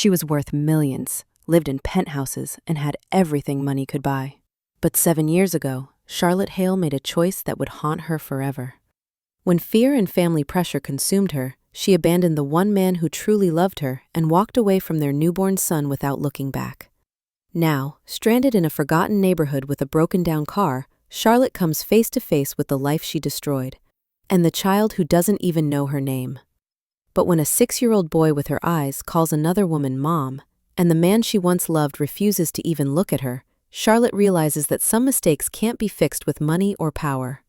She was worth millions, lived in penthouses, and had everything money could buy. But 7 years ago, Charlotte Hale made a choice that would haunt her forever. When fear and family pressure consumed her, she abandoned the one man who truly loved her and walked away from their newborn son without looking back. Now, stranded in a forgotten neighborhood with a broken-down car, Charlotte comes face to face with the life she destroyed, and the child who doesn't even know her name. But when a 6-year-old boy with her eyes calls another woman Mom, and the man she once loved refuses to even look at her, Charlotte realizes that some mistakes can't be fixed with money or power.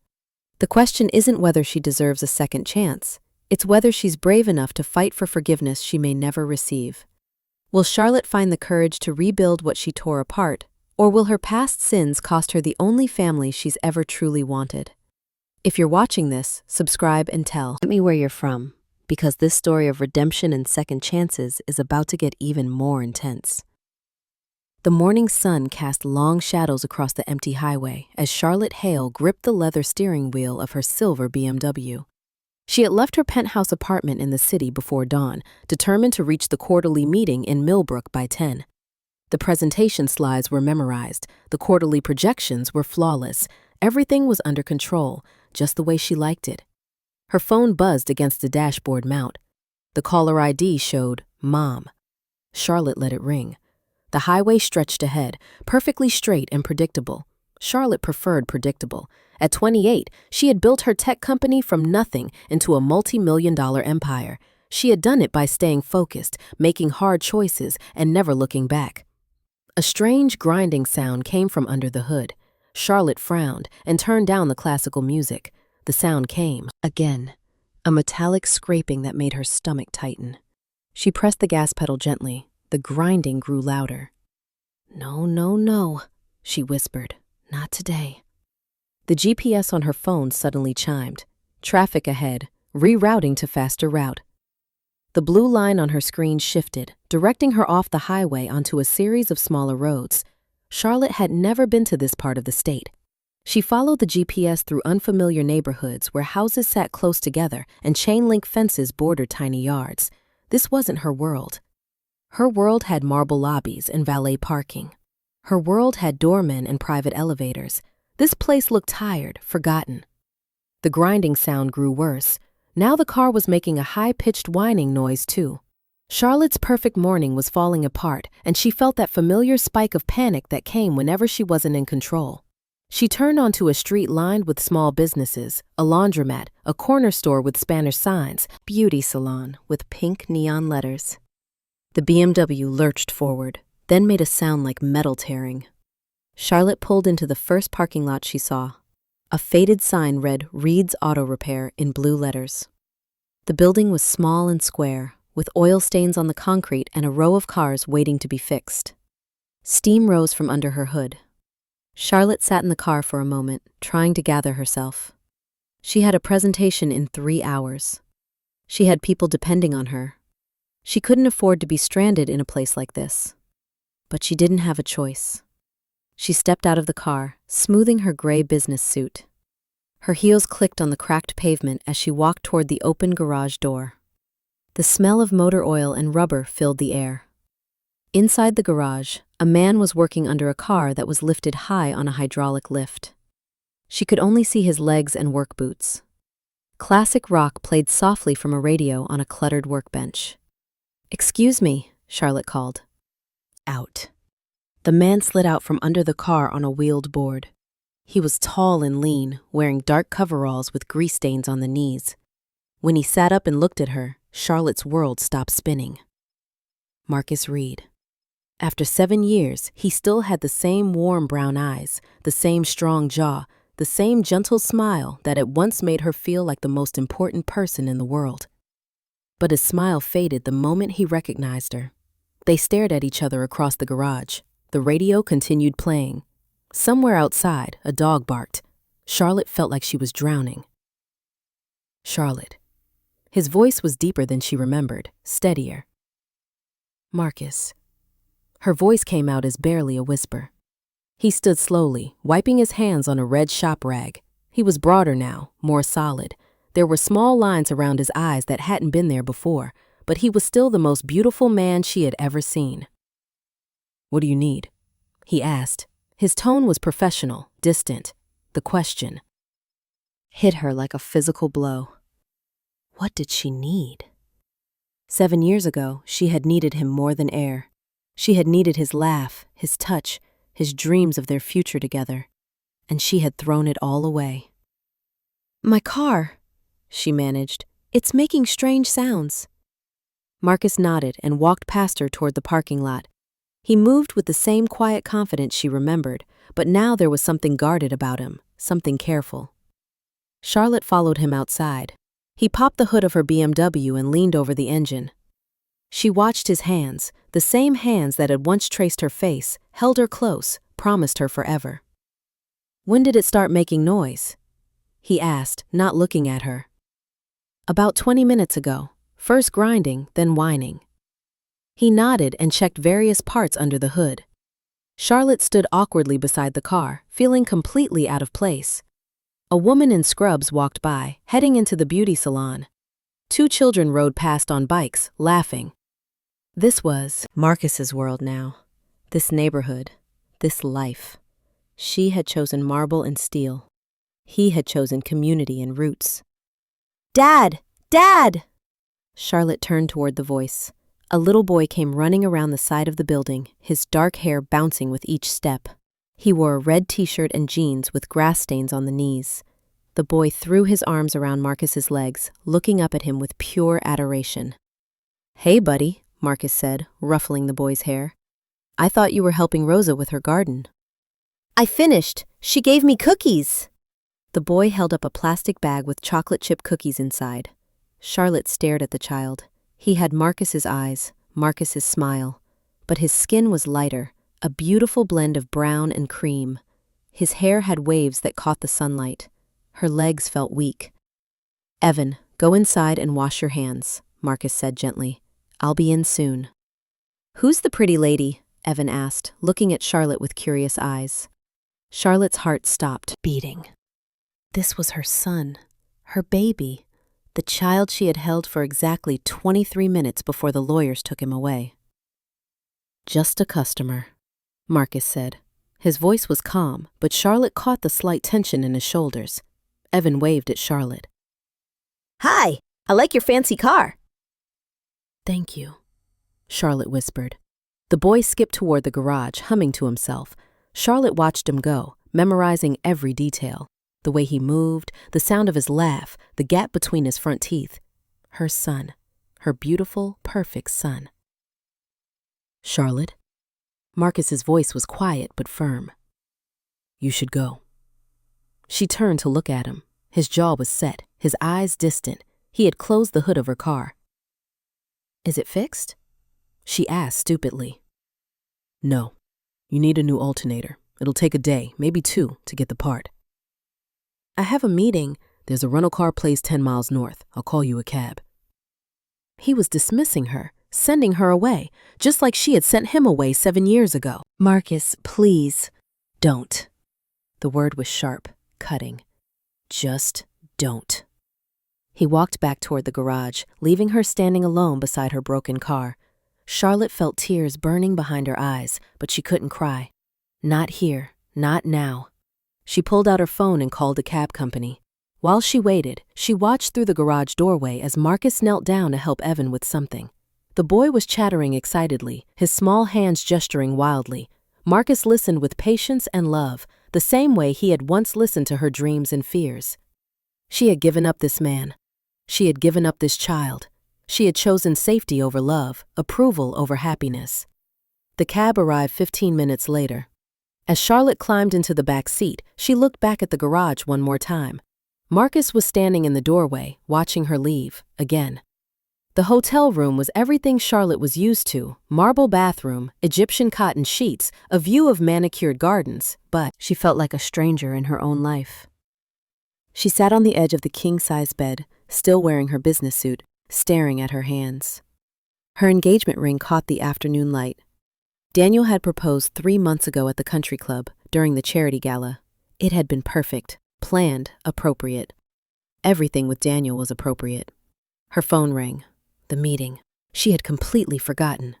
The question isn't whether she deserves a second chance, it's whether she's brave enough to fight for forgiveness she may never receive. Will Charlotte find the courage to rebuild what she tore apart, or will her past sins cost her the only family she's ever truly wanted? If you're watching this, subscribe and tell me where you're from, because this story of redemption and second chances is about to get even more intense. The morning sun cast long shadows across the empty highway as Charlotte Hale gripped the leather steering wheel of her silver BMW. She had left her penthouse apartment in the city before dawn, determined to reach the quarterly meeting in Millbrook by 10. The presentation slides were memorized, the quarterly projections were flawless, everything was under control, just the way she liked it. Her phone buzzed against the dashboard mount. The caller ID showed Mom. Charlotte let it ring. The highway stretched ahead, perfectly straight and predictable. Charlotte preferred predictable. At 28, she had built her tech company from nothing into a multi-million-dollar empire. She had done it by staying focused, making hard choices, and never looking back. A strange grinding sound came from under the hood. Charlotte frowned and turned down the classical music. The sound came again, a metallic scraping that made her stomach tighten. She pressed the gas pedal gently. The grinding grew louder. "No, no, no," she whispered. "Not today." The GPS on her phone suddenly chimed. Traffic ahead, rerouting to faster route. The blue line on her screen shifted, directing her off the highway onto a series of smaller roads. Charlotte had never been to this part of the state. She followed the GPS through unfamiliar neighborhoods where houses sat close together and chain-link fences bordered tiny yards. This wasn't her world. Her world had marble lobbies and valet parking. Her world had doormen and private elevators. This place looked tired, forgotten. The grinding sound grew worse. Now the car was making a high-pitched whining noise too. Charlotte's perfect morning was falling apart, and she felt that familiar spike of panic that came whenever she wasn't in control. She turned onto a street lined with small businesses, a laundromat, a corner store with Spanish signs, beauty salon with pink neon letters. The BMW lurched forward, then made a sound like metal tearing. Charlotte pulled into the first parking lot she saw. A faded sign read Reed's Auto Repair in blue letters. The building was small and square, with oil stains on the concrete and a row of cars waiting to be fixed. Steam rose from under her hood. Charlotte sat in the car for a moment, trying to gather herself. She had a presentation in 3 hours. She had people depending on her. She couldn't afford to be stranded in a place like this. But she didn't have a choice. She stepped out of the car, smoothing her gray business suit. Her heels clicked on the cracked pavement as she walked toward the open garage door. The smell of motor oil and rubber filled the air. Inside the garage, a man was working under a car that was lifted high on a hydraulic lift. She could only see his legs and work boots. Classic rock played softly from a radio on a cluttered workbench. "Excuse me," Charlotte called. Out. The man slid out from under the car on a wheeled board. He was tall and lean, wearing dark coveralls with grease stains on the knees. When he sat up and looked at her, Charlotte's world stopped spinning. Marcus Reed. After 7 years, he still had the same warm brown eyes, the same strong jaw, the same gentle smile that had once made her feel like the most important person in the world. But his smile faded the moment he recognized her. They stared at each other across the garage. The radio continued playing. Somewhere outside, a dog barked. Charlotte felt like she was drowning. Charlotte. His voice was deeper than she remembered, steadier. Marcus. Her voice came out as barely a whisper. He stood slowly, wiping his hands on a red shop rag. He was broader now, more solid. There were small lines around his eyes that hadn't been there before, but he was still the most beautiful man she had ever seen. "What do you need?" he asked. His tone was professional, distant. The question hit her like a physical blow. What did she need? 7 years ago, she had needed him more than air. She had needed his laugh, his touch, his dreams of their future together. And she had thrown it all away. "My car," she managed. "It's making strange sounds." Marcus nodded and walked past her toward the parking lot. He moved with the same quiet confidence she remembered, but now there was something guarded about him, something careful. Charlotte followed him outside. He popped the hood of her BMW and leaned over the engine. She watched his hands, the same hands that had once traced her face, held her close, promised her forever. "When did it start making noise?" he asked, not looking at her. "About 20 minutes ago, first grinding, then whining." He nodded and checked various parts under the hood. Charlotte stood awkwardly beside the car, feeling completely out of place. A woman in scrubs walked by, heading into the beauty salon. 2 children rode past on bikes, laughing. This was Marcus's world now. This neighborhood, this life. She had chosen marble and steel. He had chosen community and roots. "Dad! Dad!" Charlotte turned toward the voice. A little boy came running around the side of the building, his dark hair bouncing with each step. He wore a red t-shirt and jeans with grass stains on the knees. The boy threw his arms around Marcus's legs, looking up at him with pure adoration. "Hey, buddy," Marcus said, ruffling the boy's hair. "I thought you were helping Rosa with her garden." "I finished. She gave me cookies." The boy held up a plastic bag with chocolate chip cookies inside. Charlotte stared at the child. He had Marcus's eyes, Marcus's smile, but his skin was lighter, a beautiful blend of brown and cream. His hair had waves that caught the sunlight. Her legs felt weak. "Evan, go inside and wash your hands," Marcus said gently. "I'll be in soon." "Who's the pretty lady?" Evan asked, looking at Charlotte with curious eyes. Charlotte's heart stopped beating. This was her son, her baby, the child she had held for exactly 23 minutes before the lawyers took him away. "Just a customer," Marcus said. His voice was calm, but Charlotte caught the slight tension in his shoulders. Evan waved at Charlotte. "Hi, I like your fancy car." "Thank you," Charlotte whispered. The boy skipped toward the garage, humming to himself. Charlotte watched him go, memorizing every detail. The way he moved, the sound of his laugh, the gap between his front teeth. Her son, her beautiful, perfect son. "Charlotte?" Marcus's voice was quiet but firm. "You should go." She turned to look at him. His jaw was set, his eyes distant. He had closed the hood of her car. "Is it fixed?" she asked stupidly. "No. You need a new alternator. It'll take a day, maybe 2, to get the part." "I have a meeting." "There's a rental car place 10 miles north. I'll call you a cab." He was dismissing her, sending her away, just like she had sent him away 7 years ago. "Marcus, please, don't." The word was sharp, cutting. Just don't. He walked back toward the garage, leaving her standing alone beside her broken car. Charlotte felt tears burning behind her eyes, but she couldn't cry. Not here, not now. She pulled out her phone and called a cab company. While she waited, she watched through the garage doorway as Marcus knelt down to help Evan with something. The boy was chattering excitedly, his small hands gesturing wildly. Marcus listened with patience and love, the same way he had once listened to her dreams and fears. She had given up this man. She had given up this child. She had chosen safety over love, approval over happiness. The cab arrived 15 minutes later. As Charlotte climbed into the back seat, she looked back at the garage one more time. Marcus was standing in the doorway, watching her leave, again. The hotel room was everything Charlotte was used to: marble bathroom, Egyptian cotton sheets, a view of manicured gardens, but she felt like a stranger in her own life. She sat on the edge of the king-size bed, still wearing her business suit, staring at her hands. Her engagement ring caught the afternoon light. Daniel had proposed 3 months ago at the country club, during the charity gala. It had been perfect, planned, appropriate. Everything with Daniel was appropriate. Her phone rang. The meeting. She had completely forgotten.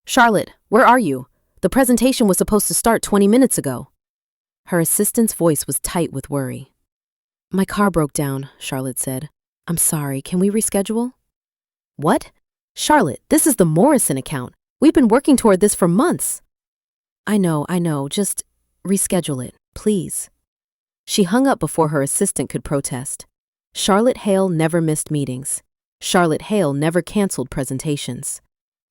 "Charlotte, where are you? The presentation was supposed to start 20 minutes ago." Her assistant's voice was tight with worry. "My car broke down," Charlotte said. "I'm sorry, can we reschedule?" "What? Charlotte, this is the Morrison account. We've been working toward this for months." I know, just reschedule it, please." She hung up before her assistant could protest. Charlotte Hale never missed meetings. Charlotte Hale never canceled presentations.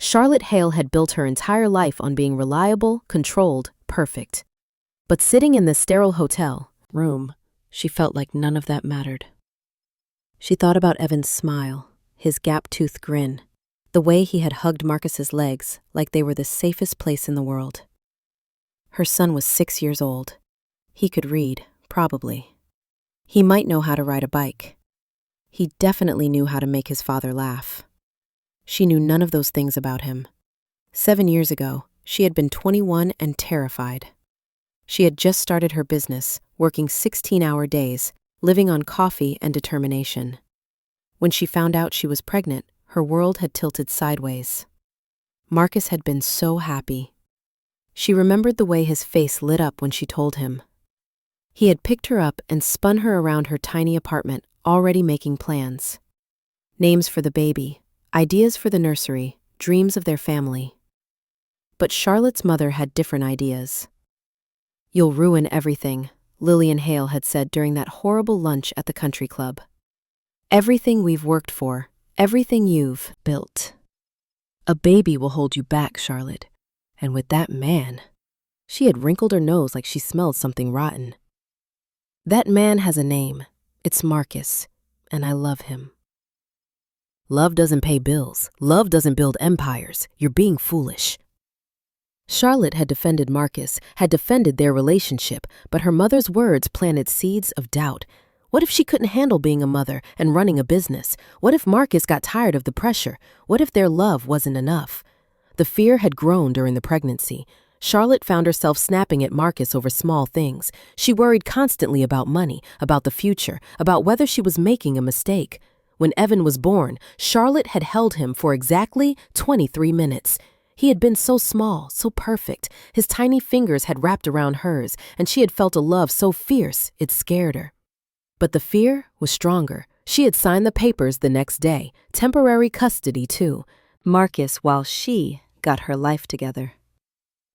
Charlotte Hale had built her entire life on being reliable, controlled, perfect. But sitting in the sterile hotel room, she felt like none of that mattered. She thought about Evan's smile, his gap-toothed grin, the way he had hugged Marcus's legs like they were the safest place in the world. Her son was 6 years old. He could read, probably. He might know how to ride a bike. He definitely knew how to make his father laugh. She knew none of those things about him. 7 years ago, she had been 21 and terrified. She had just started her business, working 16-hour days, living on coffee and determination. When she found out she was pregnant, her world had tilted sideways. Marcus had been so happy. She remembered the way his face lit up when she told him. He had picked her up and spun her around her tiny apartment, already making plans. Names for the baby, ideas for the nursery, dreams of their family. But Charlotte's mother had different ideas. "You'll ruin everything," Lillian Hale had said during that horrible lunch at the country club. "Everything we've worked for, everything you've built. A baby will hold you back, Charlotte. And with that man," she had wrinkled her nose like she smelled something rotten. "That man has a name. It's Marcus, and I love him." "Love doesn't pay bills. Love doesn't build empires. You're being foolish." Charlotte had defended Marcus, had defended their relationship, but her mother's words planted seeds of doubt. What if she couldn't handle being a mother and running a business? What if Marcus got tired of the pressure? What if their love wasn't enough? The fear had grown during the pregnancy. Charlotte found herself snapping at Marcus over small things. She worried constantly about money, about the future, about whether she was making a mistake. When Evan was born, Charlotte had held him for exactly 23 minutes. He had been so small, so perfect. His tiny fingers had wrapped around hers, and she had felt a love so fierce it scared her. But the fear was stronger. She had signed the papers the next day, temporary custody too. Marcus, while she got her life together.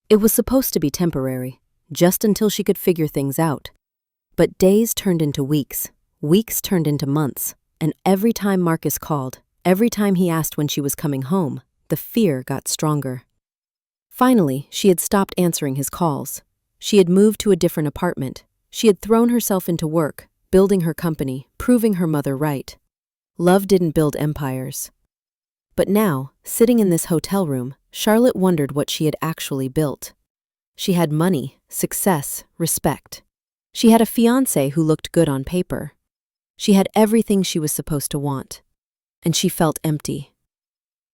It was supposed to be temporary, just until she could figure things out. But days turned into weeks, weeks turned into months, and every time Marcus called, every time he asked when she was coming home, the fear got stronger. Finally, she had stopped answering his calls. She had moved to a different apartment. She had thrown herself into work, building her company, proving her mother right. Love didn't build empires. But now, sitting in this hotel room, Charlotte wondered what she had actually built. She had money, success, respect. She had a fiancé who looked good on paper. She had everything she was supposed to want. And she felt empty.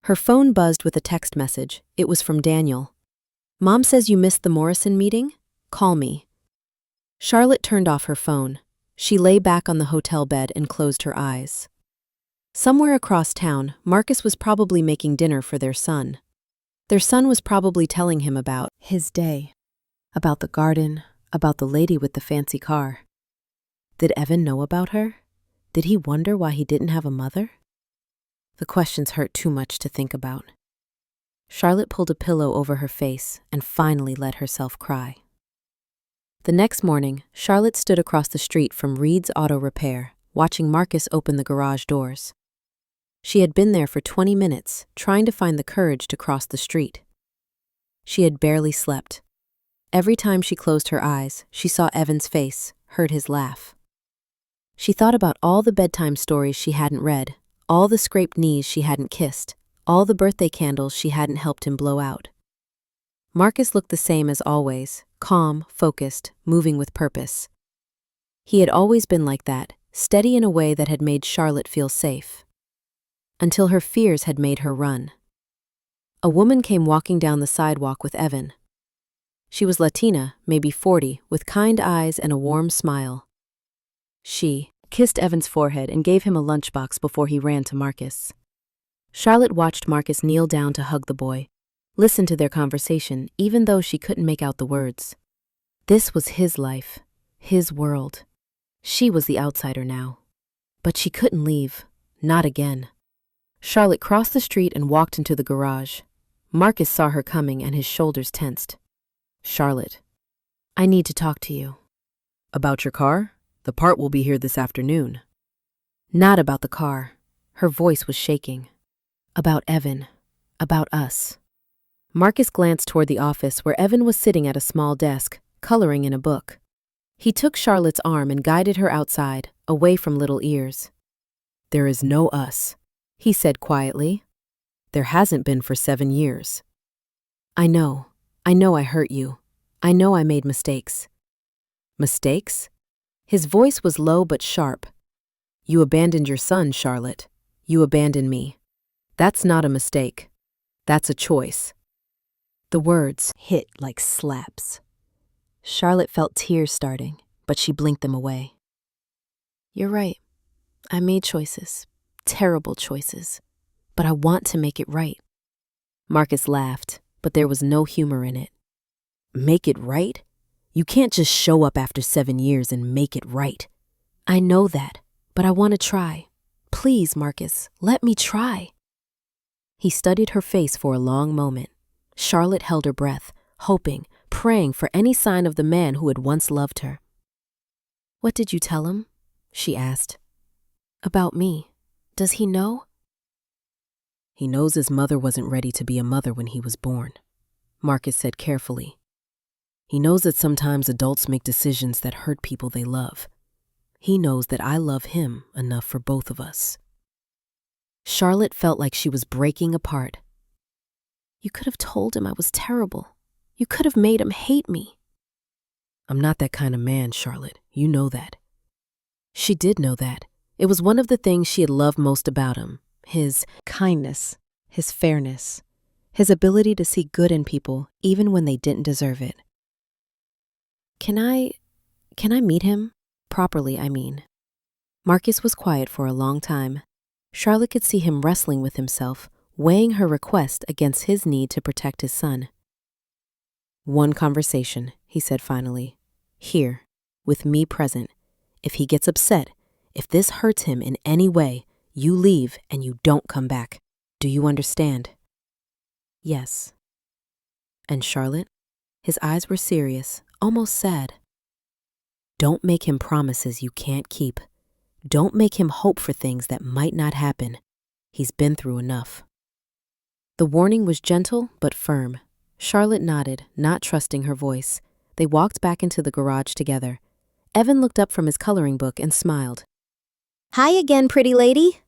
Her phone buzzed with a text message. It was from Daniel. "Mom says you missed the Morrison meeting? Call me." Charlotte turned off her phone. She lay back on the hotel bed and closed her eyes. Somewhere across town, Marcus was probably making dinner for their son. Their son was probably telling him about his day, about the garden, about the lady with the fancy car. Did Evan know about her? Did he wonder why he didn't have a mother? The questions hurt too much to think about. Charlotte pulled a pillow over her face and finally let herself cry. The next morning, Charlotte stood across the street from Reed's Auto Repair, watching Marcus open the garage doors. She had been there for 20 minutes, trying to find the courage to cross the street. She had barely slept. Every time she closed her eyes, she saw Evan's face, heard his laugh. She thought about all the bedtime stories she hadn't read, all the scraped knees she hadn't kissed, all the birthday candles she hadn't helped him blow out. Marcus looked the same as always, calm, focused, moving with purpose. He had always been like that, steady in a way that had made Charlotte feel safe. Until her fears had made her run. A woman came walking down the sidewalk with Evan. She was Latina, maybe 40, with kind eyes and a warm smile. She kissed Evan's forehead and gave him a lunchbox before he ran to Marcus. Charlotte watched Marcus kneel down to hug the boy, listen to their conversation even though she couldn't make out the words. This was his life, his world. She was the outsider now. But she couldn't leave, not again. Charlotte crossed the street and walked into the garage. Marcus saw her coming and his shoulders tensed. "Charlotte, I need to talk to you." "About your car? The part will be here this afternoon." "Not about the car." Her voice was shaking. "About Evan. About us." Marcus glanced toward the office where Evan was sitting at a small desk, coloring in a book. He took Charlotte's arm and guided her outside, away from little ears. "There is no us," he said quietly. "There hasn't been for 7 years. I know I hurt you. I know I made mistakes." "Mistakes?" His voice was low but sharp. "You abandoned your son, Charlotte. You abandoned me. That's not a mistake. That's a choice." The words hit like slaps. Charlotte felt tears starting, but she blinked them away. "You're right. I made choices. Terrible choices. But I want to make it right." Marcus laughed, but there was no humor in it. "Make it right? You can't just show up after 7 years and make it right." "I know that, but I want to try. Please, Marcus, let me try." He studied her face for a long moment. Charlotte held her breath, hoping, praying for any sign of the man who had once loved her. "What did you tell him?" she asked. "About me. Does he know?" "He knows his mother wasn't ready to be a mother when he was born," Marcus said carefully. "He knows that sometimes adults make decisions that hurt people they love. He knows that I love him enough for both of us." Charlotte felt like she was breaking apart. "You could have told him I was terrible. You could have made him hate me." "I'm not that kind of man, Charlotte. You know that." She did know that. It was one of the things she had loved most about him. His kindness, his fairness, his ability to see good in people even when they didn't deserve it. Can I meet him? Properly, I mean." Marcus was quiet for a long time. Charlotte could see him wrestling with himself, weighing her request against his need to protect his son. "One conversation," he said finally. "Here, with me present. If he gets upset, if this hurts him in any way, you leave and you don't come back. Do you understand?" "Yes." "And Charlotte?" His eyes were serious, almost sad. "Don't make him promises you can't keep. Don't make him hope for things that might not happen. He's been through enough." The warning was gentle but firm. Charlotte nodded, not trusting her voice. They walked back into the garage together. Evan looked up from his coloring book and smiled. "Hi again, pretty lady."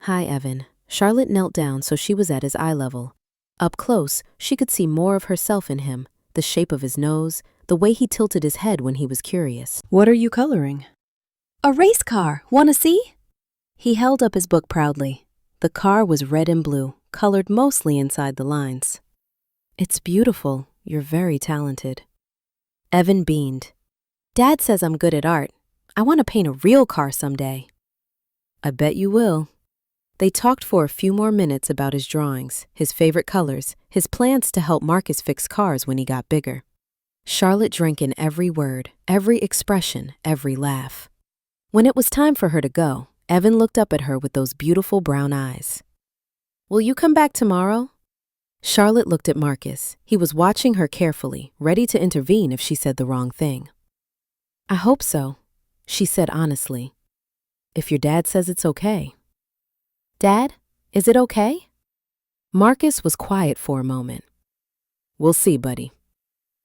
"Hi, Evan." Charlotte knelt down so she was at his eye level. Up close, she could see more of herself in him, the shape of his nose, the way he tilted his head when he was curious. "What are you coloring?" "A race car. Wanna see?" He held up his book proudly. The car was red and blue, colored mostly inside the lines. "It's beautiful. You're very talented." Evan beamed. "Dad says I'm good at art. I want to paint a real car someday." "I bet you will." They talked for a few more minutes about his drawings, his favorite colors, his plans to help Marcus fix cars when he got bigger. Charlotte drank in every word, every expression, every laugh. When it was time for her to go, Evan looked up at her with those beautiful brown eyes. "Will you come back tomorrow?" Charlotte looked at Marcus. He was watching her carefully, ready to intervene if she said the wrong thing. "I hope so," she said honestly. "If your dad says it's okay." "Dad, is it okay?" Marcus was quiet for a moment. "We'll see, buddy."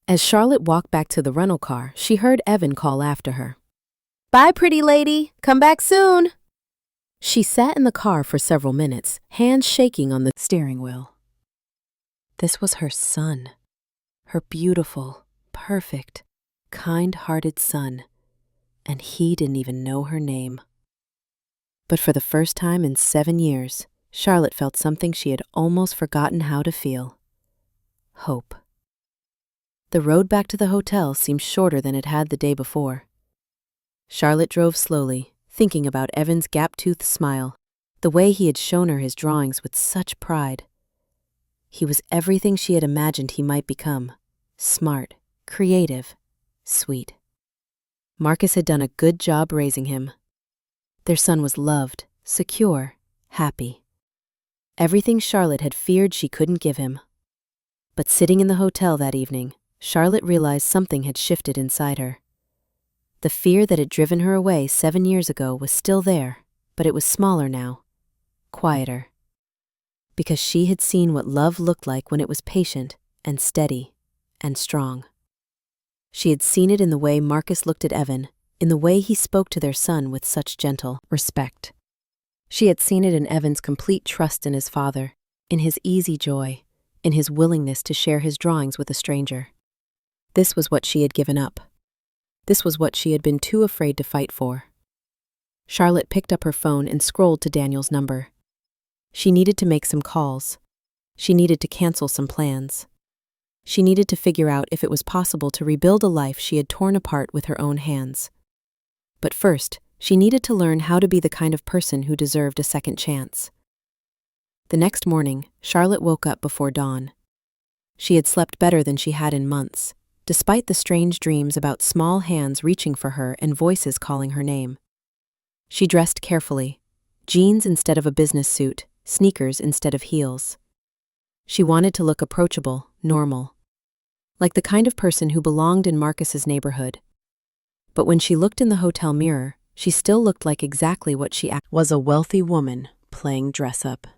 As Charlotte walked back to the rental car, she heard Evan call after her. "Bye, pretty lady. Come back soon." She sat in the car for several minutes, hands shaking on the steering wheel. This was her son, her beautiful, perfect, kind-hearted son, and he didn't even know her name. But for the first time in 7 years, Charlotte felt something she had almost forgotten how to feel. Hope. The road back to the hotel seemed shorter than it had the day before. Charlotte drove slowly, thinking about Evan's gap-toothed smile, the way he had shown her his drawings with such pride. He was everything she had imagined he might become: smart, creative, sweet. Marcus had done a good job raising him. Their son was loved, secure, happy. Everything Charlotte had feared she couldn't give him. But sitting in the hotel that evening, Charlotte realized something had shifted inside her. The fear that had driven her away 7 years ago was still there, but it was smaller now, quieter. Because she had seen what love looked like when it was patient and steady and strong. She had seen it in the way Marcus looked at Evan, in the way he spoke to their son with such gentle respect. She had seen it in Evan's complete trust in his father, in his easy joy, in his willingness to share his drawings with a stranger. This was what she had given up. This was what she had been too afraid to fight for. Charlotte picked up her phone and scrolled to Daniel's number. She needed to make some calls. She needed to cancel some plans. She needed to figure out if it was possible to rebuild a life she had torn apart with her own hands. But first, she needed to learn how to be the kind of person who deserved a second chance. The next morning, Charlotte woke up before dawn. She had slept better than she had in months, despite the strange dreams about small hands reaching for her and voices calling her name. She dressed carefully, jeans instead of a business suit, sneakers instead of heels. She wanted to look approachable, normal, like the kind of person who belonged in Marcus's neighborhood. But when she looked in the hotel mirror, she still looked like exactly what she was: a wealthy woman playing dress-up.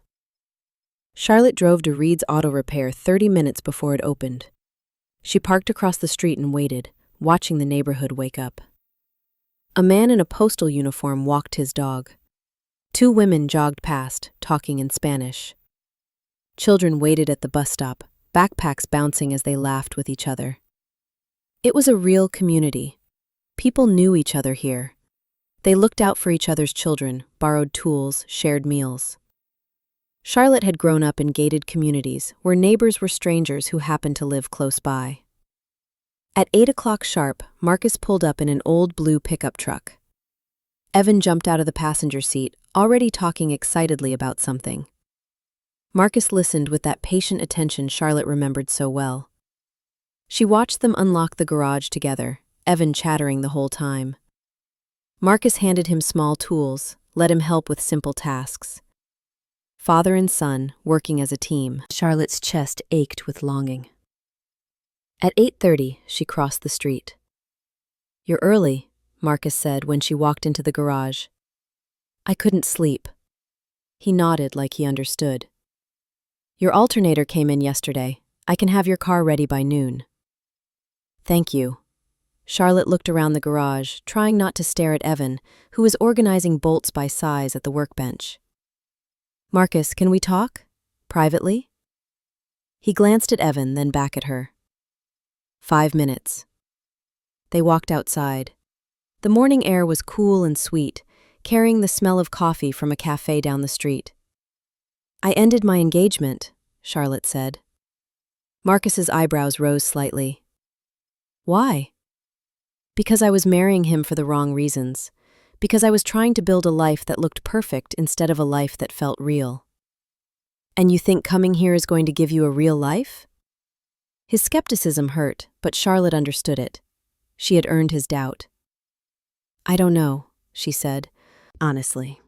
Charlotte drove to Reed's Auto Repair 30 minutes before it opened. She parked across the street and waited, watching the neighborhood wake up. A man in a postal uniform walked his dog. 2 women jogged past, talking in Spanish. Children waited at the bus stop, backpacks bouncing as they laughed with each other. It was a real community. People knew each other here. They looked out for each other's children, borrowed tools, shared meals. Charlotte had grown up in gated communities where neighbors were strangers who happened to live close by. At 8 o'clock sharp, Marcus pulled up in an old blue pickup truck. Evan jumped out of the passenger seat, already talking excitedly about something. Marcus listened with that patient attention Charlotte remembered so well. She watched them unlock the garage together, Evan chattering the whole time. Marcus handed him small tools, let him help with simple tasks. Father and son, working as a team. Charlotte's chest ached with longing. At 8:30, she crossed the street. "You're early," Marcus said when she walked into the garage. "I couldn't sleep." He nodded like he understood. "Your alternator came in yesterday. I can have your car ready by noon." "Thank you." Charlotte looked around the garage, trying not to stare at Evan, who was organizing bolts by size at the workbench. "Marcus, can we talk? Privately?" He glanced at Evan, then back at her. 5 minutes. They walked outside. The morning air was cool and sweet, carrying the smell of coffee from a cafe down the street. "I ended my engagement," Charlotte said. Marcus's eyebrows rose slightly. "Why?" "Because I was marrying him for the wrong reasons. Because I was trying to build a life that looked perfect instead of a life that felt real." "And you think coming here is going to give you a real life?" His skepticism hurt, but Charlotte understood it. She had earned his doubt. "I don't know," she said, honestly.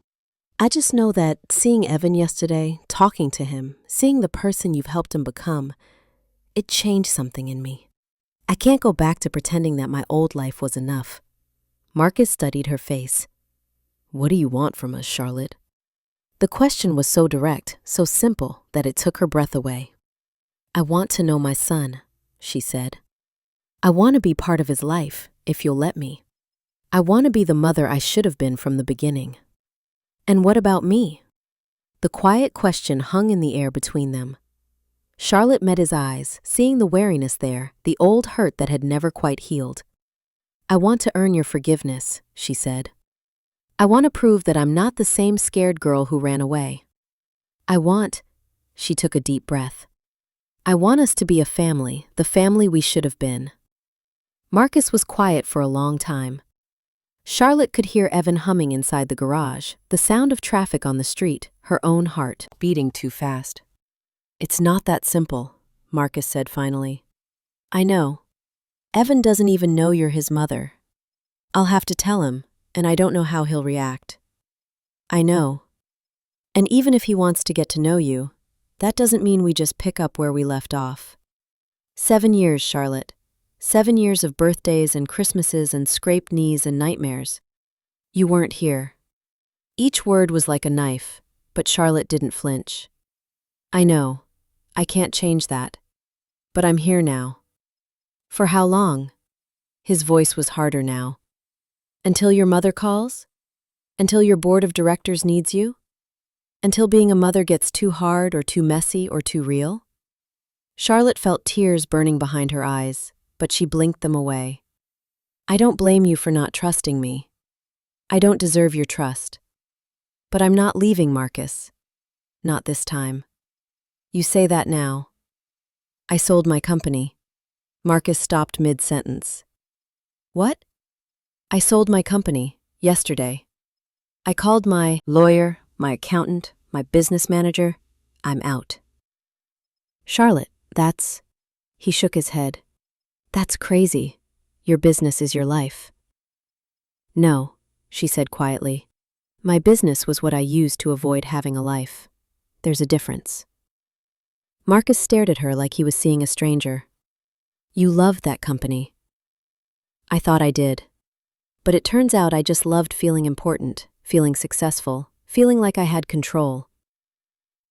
"I just know that seeing Evan yesterday, talking to him, seeing the person you've helped him become, it changed something in me. I can't go back to pretending that my old life was enough." Marcus studied her face. "What do you want from us, Charlotte?" The question was so direct, so simple, that it took her breath away. "I want to know my son," she said. "I want to be part of his life, if you'll let me. I want to be the mother I should have been from the beginning." "And what about me?" The quiet question hung in the air between them. Charlotte met his eyes, seeing the wariness there, the old hurt that had never quite healed. "I want to earn your forgiveness," she said. "I want to prove that I'm not the same scared girl who ran away. I want—" She took a deep breath. "I want us to be a family, the family we should have been." Marcus was quiet for a long time. Charlotte could hear Evan humming inside the garage, the sound of traffic on the street, her own heart beating too fast. "It's not that simple," Marcus said finally. "I know. Evan doesn't even know you're his mother. I'll have to tell him, and I don't know how he'll react." "I know. And even if he wants to get to know you, that doesn't mean we just pick up where we left off. 7 years, Charlotte. 7 years of birthdays and Christmases and scraped knees and nightmares. You weren't here." Each word was like a knife, but Charlotte didn't flinch. "I know. I can't change that. But I'm here now." "For how long?" His voice was harder now. "Until your mother calls? Until your board of directors needs you? Until being a mother gets too hard or too messy or too real?" Charlotte felt tears burning behind her eyes, but she blinked them away. "I don't blame you for not trusting me. I don't deserve your trust. But I'm not leaving, Marcus. Not this time. You say that now. I sold my company." Marcus stopped mid-sentence. "What?" "I sold my company, yesterday. I called my lawyer, my accountant, my business manager. I'm out." "Charlotte, that's..." He shook his head. "That's crazy. Your business is your life." "No," she said quietly. "My business was what I used to avoid having a life. There's a difference." Marcus stared at her like he was seeing a stranger. "You loved that company." "I thought I did. But it turns out I just loved feeling important, feeling successful, feeling like I had control."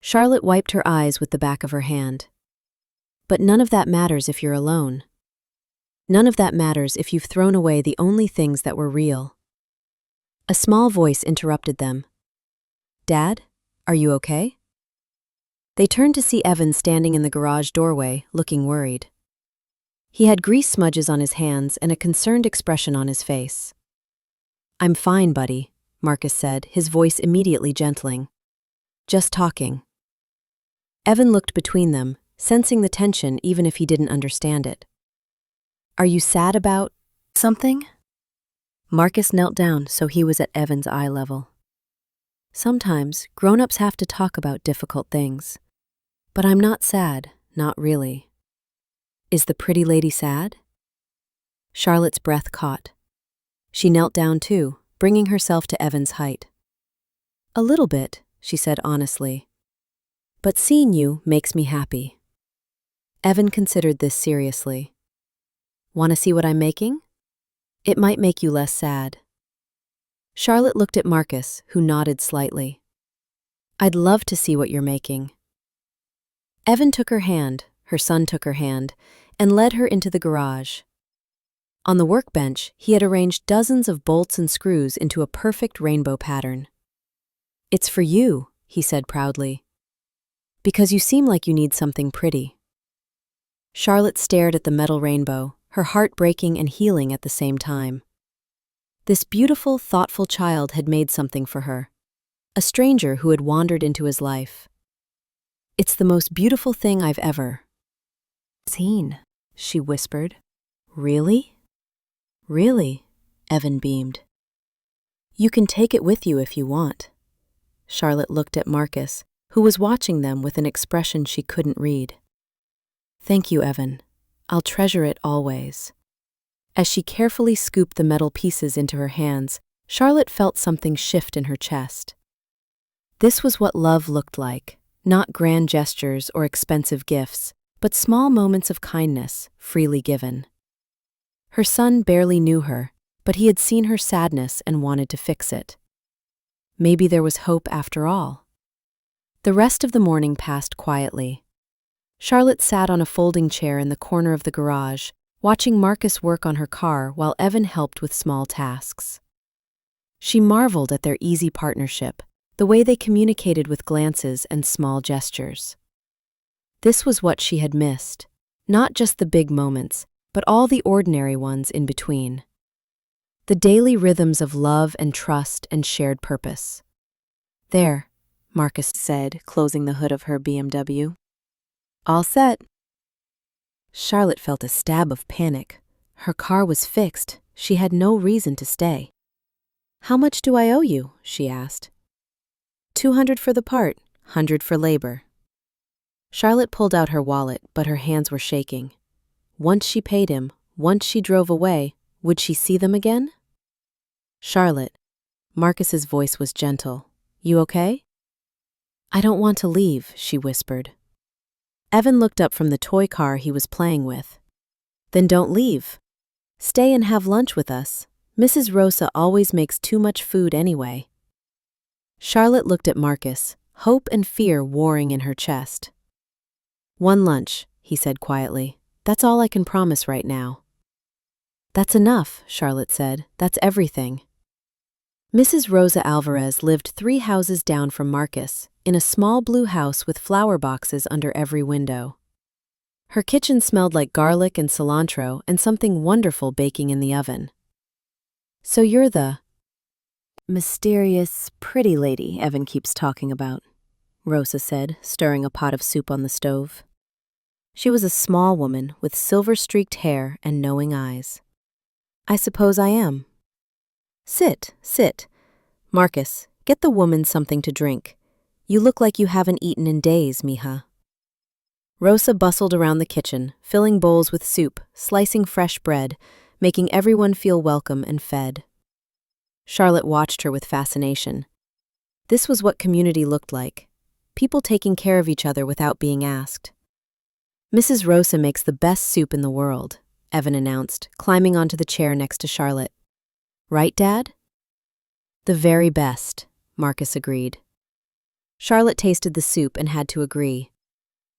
Charlotte wiped her eyes with the back of her hand. "But none of that matters if you're alone. None of that matters if you've thrown away the only things that were real." A small voice interrupted them. "Dad, are you okay?" They turned to see Evan standing in the garage doorway, looking worried. He had grease smudges on his hands and a concerned expression on his face. "I'm fine, buddy," Marcus said, his voice immediately gentling. "Just talking." Evan looked between them, sensing the tension even if he didn't understand it. "Are you sad about something?" Marcus knelt down so he was at Evan's eye level. "Sometimes grown-ups have to talk about difficult things. But I'm not sad, not really." "Is the pretty lady sad?" Charlotte's breath caught. She knelt down too, bringing herself to Evan's height. "A little bit," she said honestly. "But seeing you makes me happy." Evan considered this seriously. "Want to see what I'm making? It might make you less sad." Charlotte looked at Marcus, who nodded slightly. "I'd love to see what you're making." Evan took her hand, her son took her hand, and led her into the garage. On the workbench, he had arranged dozens of bolts and screws into a perfect rainbow pattern. "It's for you," he said proudly. "Because you seem like you need something pretty." Charlotte stared at the metal rainbow, her heart breaking and healing at the same time. This beautiful, thoughtful child had made something for her, a stranger who had wandered into his life. "It's the most beautiful thing I've ever seen," she whispered. "Really?" "Really," Evan beamed. "You can take it with you if you want." Charlotte looked at Marcus, who was watching them with an expression she couldn't read. "Thank you, Evan. I'll treasure it always." As she carefully scooped the metal pieces into her hands, Charlotte felt something shift in her chest. This was what love looked like, not grand gestures or expensive gifts, but small moments of kindness, freely given. Her son barely knew her, but he had seen her sadness and wanted to fix it. Maybe there was hope after all. The rest of the morning passed quietly. Charlotte sat on a folding chair in the corner of the garage, watching Marcus work on her car while Evan helped with small tasks. She marveled at their easy partnership, the way they communicated with glances and small gestures. This was what she had missed, not just the big moments, but all the ordinary ones in between. The daily rhythms of love and trust and shared purpose. "There," Marcus said, closing the hood of her BMW. "All set." Charlotte felt a stab of panic. Her car was fixed. She had no reason to stay. How much do I owe you? She asked. 200 for the part, 100 for labor. Charlotte pulled out her wallet, but her hands were shaking. Once she paid him, once she drove away, would she see them again? Charlotte. Marcus's voice was gentle. You okay? I don't want to leave, she whispered. Evan looked up from the toy car he was playing with. Then don't leave. Stay and have lunch with us. Mrs. Rosa always makes too much food anyway. Charlotte looked at Marcus, hope and fear warring in her chest. One lunch, he said quietly. That's all I can promise right now. That's enough, Charlotte said. That's everything. Mrs. Rosa Alvarez lived 3 houses down from Marcus, in a small blue house with flower boxes under every window. Her kitchen smelled like garlic and cilantro and something wonderful baking in the oven. So you're the mysterious, pretty lady Evan keeps talking about, Rosa said, stirring a pot of soup on the stove. She was a small woman with silver-streaked hair and knowing eyes. I suppose I am. Sit, sit. Marcus, get the woman something to drink. You look like you haven't eaten in days, mija. Rosa bustled around the kitchen, filling bowls with soup, slicing fresh bread, making everyone feel welcome and fed. Charlotte watched her with fascination. This was what community looked like. People taking care of each other without being asked. Mrs. Rosa makes the best soup in the world, Evan announced, climbing onto the chair next to Charlotte. Right, Dad? The very best, Marcus agreed. Charlotte tasted the soup and had to agree.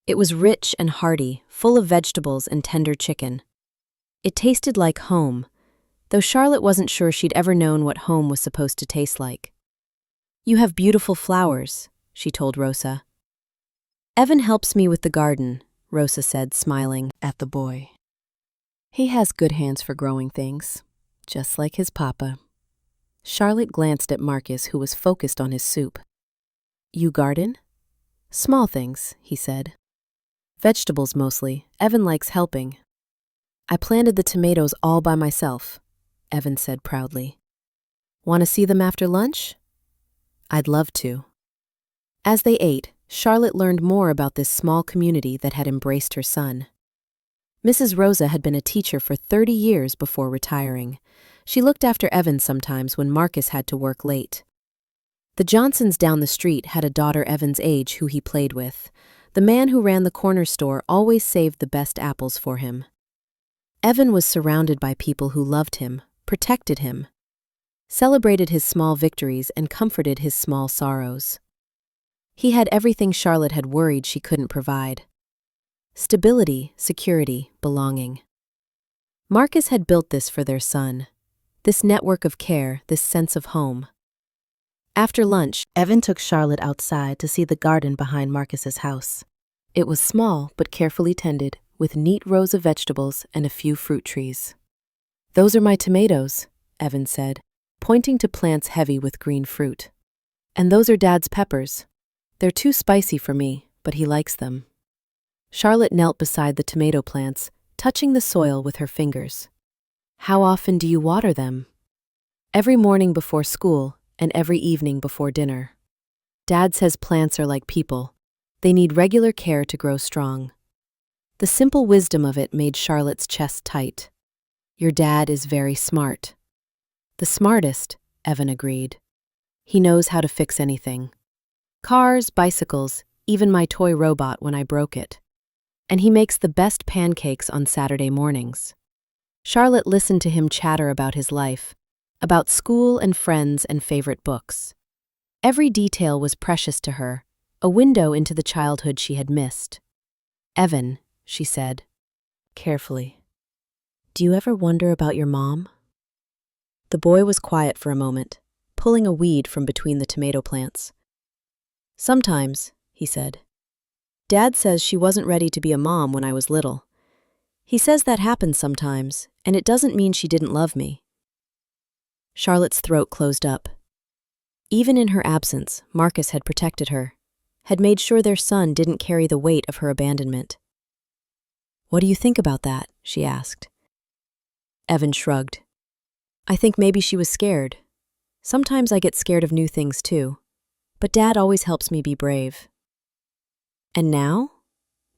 It was rich and hearty, full of vegetables and tender chicken. It tasted like home, though Charlotte wasn't sure she'd ever known what home was supposed to taste like. You have beautiful flowers, she told Rosa. Evan helps me with the garden, Rosa said, smiling at the boy. He has good hands for growing things, just like his papa. Charlotte glanced at Marcus, who was focused on his soup. You garden? Small things, he said. Vegetables mostly. Evan likes helping. I planted the tomatoes all by myself, Evan said proudly. Want to see them after lunch? I'd love to. As they ate, Charlotte learned more about this small community that had embraced her son. Mrs. Rosa had been a teacher for 30 years before retiring. She looked after Evan sometimes when Marcus had to work late. The Johnsons down the street had a daughter Evan's age who he played with. The man who ran the corner store always saved the best apples for him. Evan was surrounded by people who loved him, protected him, celebrated his small victories, and comforted his small sorrows. He had everything Charlotte had worried she couldn't provide. Stability, security, belonging. Marcus had built this for their son. This network of care, this sense of home. After lunch, Evan took Charlotte outside to see the garden behind Marcus's house. It was small but carefully tended, with neat rows of vegetables and a few fruit trees. Those are my tomatoes, Evan said, pointing to plants heavy with green fruit. And those are Dad's peppers. They're too spicy for me, but he likes them. Charlotte knelt beside the tomato plants, touching the soil with her fingers. How often do you water them? Every morning before school and every evening before dinner. Dad says plants are like people. They need regular care to grow strong. The simple wisdom of it made Charlotte's chest tight. Your dad is very smart. The smartest, Evan agreed. He knows how to fix anything. Cars, bicycles, even my toy robot when I broke it. And he makes the best pancakes on Saturday mornings. Charlotte listened to him chatter about his life, about school and friends and favorite books. Every detail was precious to her, a window into the childhood she had missed. Evan, she said, carefully, do you ever wonder about your mom? The boy was quiet for a moment, pulling a weed from between the tomato plants. Sometimes, he said. Dad says she wasn't ready to be a mom when I was little. He says that happens sometimes, and it doesn't mean she didn't love me. Charlotte's throat closed up. Even in her absence, Marcus had protected her, had made sure their son didn't carry the weight of her abandonment. What do you think about that? She asked. Evan shrugged. I think maybe she was scared. Sometimes I get scared of new things too, but Dad always helps me be brave. And now?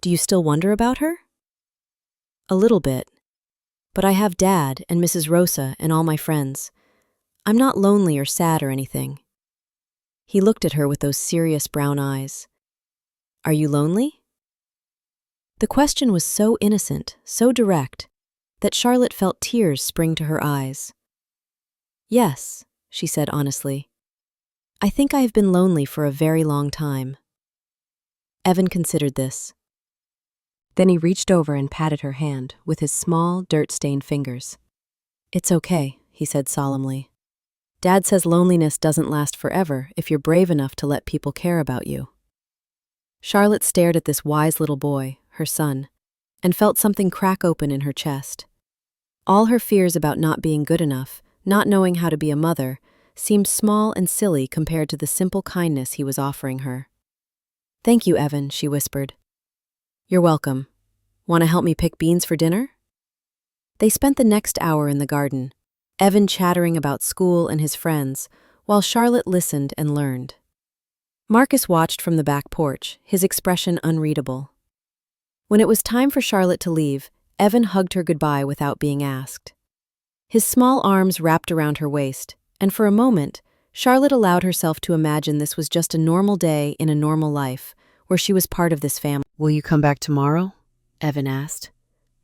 Do you still wonder about her? A little bit. But I have Dad and Mrs. Rosa and all my friends. I'm not lonely or sad or anything. He looked at her with those serious brown eyes. Are you lonely? The question was so innocent, so direct, that Charlotte felt tears spring to her eyes. Yes, she said honestly. I think I have been lonely for a very long time. Evan considered this. Then he reached over and patted her hand with his small, dirt-stained fingers. It's okay, he said solemnly. Dad says loneliness doesn't last forever if you're brave enough to let people care about you. Charlotte stared at this wise little boy, her son, and felt something crack open in her chest. All her fears about not being good enough, not knowing how to be a mother, seemed small and silly compared to the simple kindness he was offering her. Thank you, Evan, she whispered. You're welcome. Want to help me pick beans for dinner? They spent the next hour in the garden, Evan chattering about school and his friends, while Charlotte listened and learned. Marcus watched from the back porch, his expression unreadable. When it was time for Charlotte to leave, Evan hugged her goodbye without being asked. His small arms wrapped around her waist, and for a moment, Charlotte allowed herself to imagine this was just a normal day in a normal life, where she was part of this family. Will you come back tomorrow? Evan asked.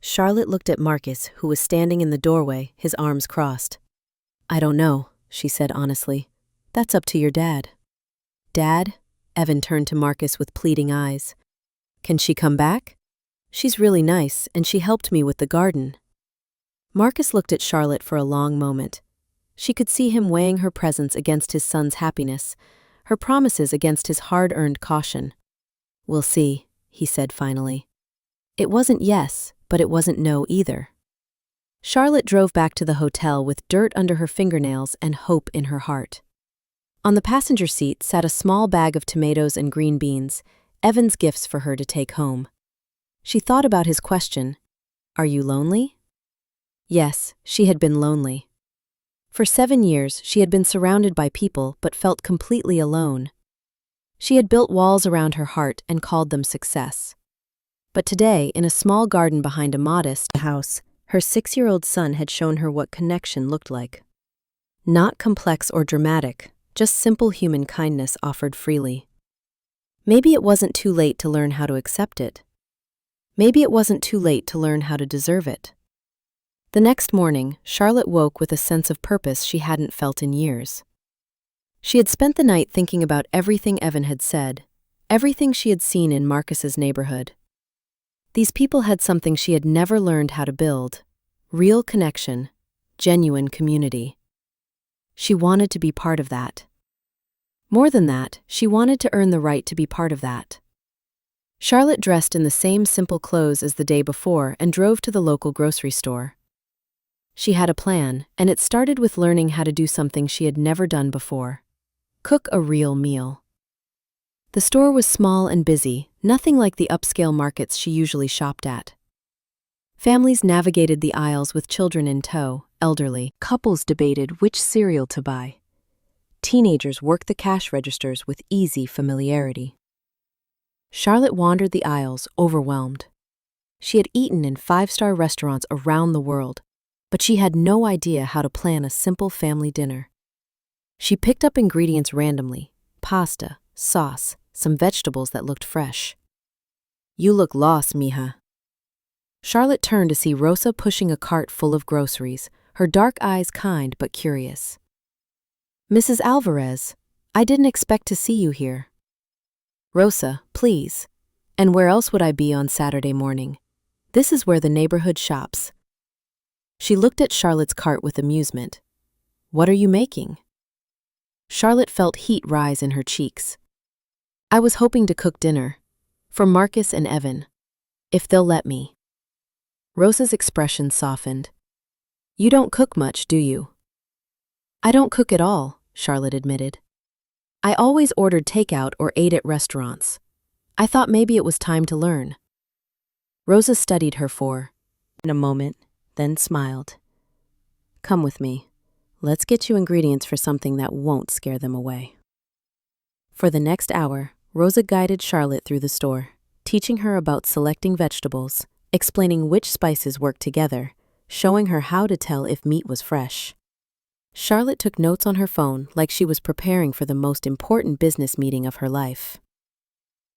Charlotte looked at Marcus, who was standing in the doorway, his arms crossed. I don't know, she said honestly. That's up to your dad. Dad? Evan turned to Marcus with pleading eyes. Can she come back? She's really nice, and she helped me with the garden. Marcus looked at Charlotte for a long moment. She could see him weighing her presence against his son's happiness, her promises against his hard-earned caution. We'll see, he said finally. It wasn't yes, but it wasn't no either. Charlotte drove back to the hotel with dirt under her fingernails and hope in her heart. On the passenger seat sat a small bag of tomatoes and green beans, Evan's gifts for her to take home. She thought about his question, Are you lonely? Yes, she had been lonely. For 7 years, she had been surrounded by people but felt completely alone. She had built walls around her heart and called them success. But today, in a small garden behind a modest house, her 6-year-old son had shown her what connection looked like. Not complex or dramatic, just simple human kindness offered freely. Maybe it wasn't too late to learn how to accept it. Maybe it wasn't too late to learn how to deserve it. The next morning, Charlotte woke with a sense of purpose she hadn't felt in years. She had spent the night thinking about everything Evan had said, everything she had seen in Marcus's neighborhood. These people had something she had never learned how to build: real connection, genuine community. She wanted to be part of that. More than that, she wanted to earn the right to be part of that. Charlotte dressed in the same simple clothes as the day before and drove to the local grocery store. She had a plan, and it started with learning how to do something she had never done before: cook a real meal. The store was small and busy, nothing like the upscale markets she usually shopped at. Families navigated the aisles with children in tow, elderly. Couples debated which cereal to buy. Teenagers worked the cash registers with easy familiarity. Charlotte wandered the aisles, overwhelmed. She had eaten in 5-star restaurants around the world, but she had no idea how to plan a simple family dinner. She picked up ingredients randomly: pasta, sauce, some vegetables that looked fresh. You look lost, mija. Charlotte turned to see Rosa pushing a cart full of groceries, her dark eyes kind but curious. Mrs. Alvarez, I didn't expect to see you here. Rosa, please. And where else would I be on Saturday morning? This is where the neighborhood shops. She looked at Charlotte's cart with amusement. What are you making? Charlotte felt heat rise in her cheeks. I was hoping to cook dinner. For Marcus and Evan. If they'll let me. Rosa's expression softened. You don't cook much, do you? I don't cook at all, Charlotte admitted. I always ordered takeout or ate at restaurants. I thought maybe it was time to learn. Rosa studied her for a moment, then smiled. Come with me. Let's get you ingredients for something that won't scare them away. For the next hour, Rosa guided Charlotte through the store, teaching her about selecting vegetables, explaining which spices work together, showing her how to tell if meat was fresh. Charlotte took notes on her phone like she was preparing for the most important business meeting of her life.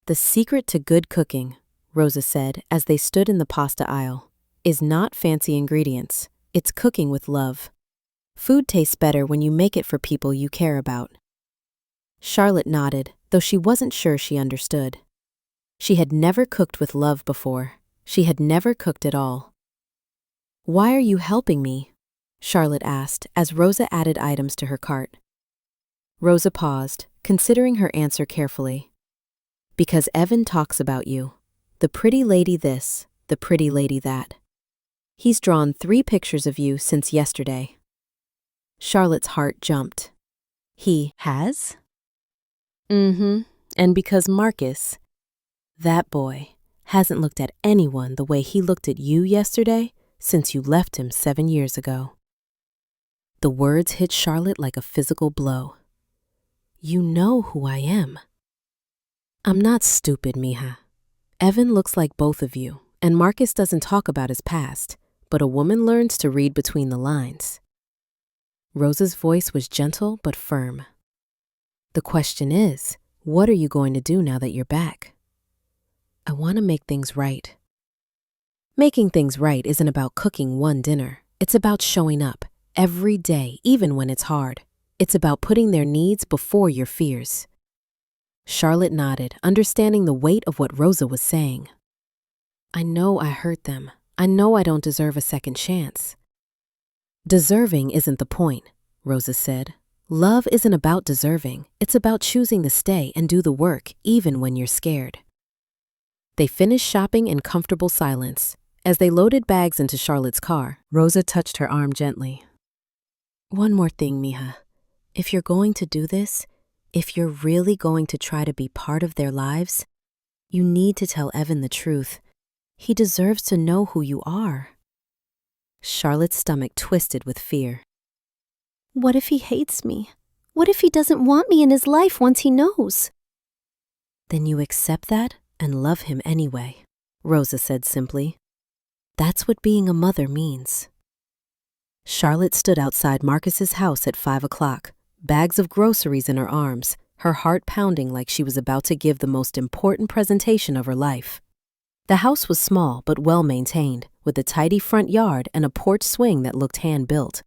The secret to good cooking, Rosa said as they stood in the pasta aisle, is not fancy ingredients, it's cooking with love. Food tastes better when you make it for people you care about. Charlotte nodded, though she wasn't sure she understood. She had never cooked with love before. She had never cooked at all. "Why are you helping me?" Charlotte asked as Rosa added items to her cart. Rosa paused, considering her answer carefully. "Because Evan talks about you. The pretty lady this, the pretty lady that. He's drawn 3 pictures of you since yesterday." Charlotte's heart jumped. "He has?" And because Marcus, that boy, hasn't looked at anyone the way he looked at you yesterday since you left him 7 years ago." The words hit Charlotte like a physical blow. "You know who I am." "I'm not stupid, mija. Evan looks like both of you, and Marcus doesn't talk about his past, but a woman learns to read between the lines." Rosa's voice was gentle but firm. "The question is, what are you going to do now that you're back?" "I want to make things right." Making things right isn't about cooking one dinner. It's about showing up every day, even when it's hard. It's about putting their needs before your fears. Charlotte nodded, understanding the weight of what Rosa was saying. "I know I hurt them. I know I don't deserve a second chance." "Deserving isn't the point," Rosa said. "Love isn't about deserving. It's about choosing to stay and do the work, even when you're scared." They finished shopping in comfortable silence. As they loaded bags into Charlotte's car, Rosa touched her arm gently. "One more thing, mija. If you're going to do this, if you're really going to try to be part of their lives, you need to tell Evan the truth. He deserves to know who you are." Charlotte's stomach twisted with fear. What if he hates me? What if he doesn't want me in his life once he knows? "Then you accept that and love him anyway," Rosa said simply. "That's what being a mother means." Charlotte stood outside Marcus's house at 5 o'clock, bags of groceries in her arms, her heart pounding like she was about to give the most important presentation of her life. The house was small but well-maintained, with a tidy front yard and a porch swing that looked hand-built.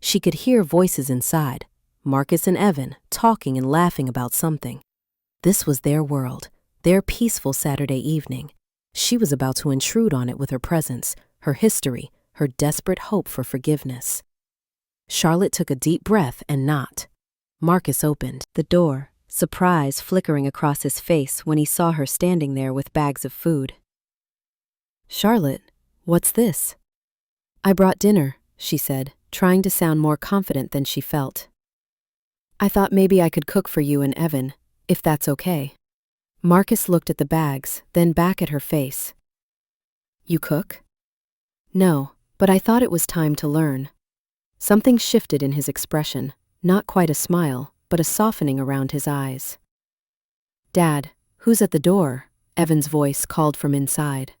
She could hear voices inside, Marcus and Evan, talking and laughing about something. This was their world, their peaceful Saturday evening. She was about to intrude on it with her presence, her history, her desperate hope for forgiveness. Charlotte took a deep breath and knocked. Marcus opened the door, surprise flickering across his face when he saw her standing there with bags of food. "Charlotte, what's this?" "I brought dinner," she said, trying to sound more confident than she felt. "I thought maybe I could cook for you and Evan, if that's okay." Marcus looked at the bags, then back at her face. "You cook?" "No, but I thought it was time to learn." Something shifted in his expression, not quite a smile, but a softening around his eyes. "Dad, who's at the door?" Evan's voice called from inside.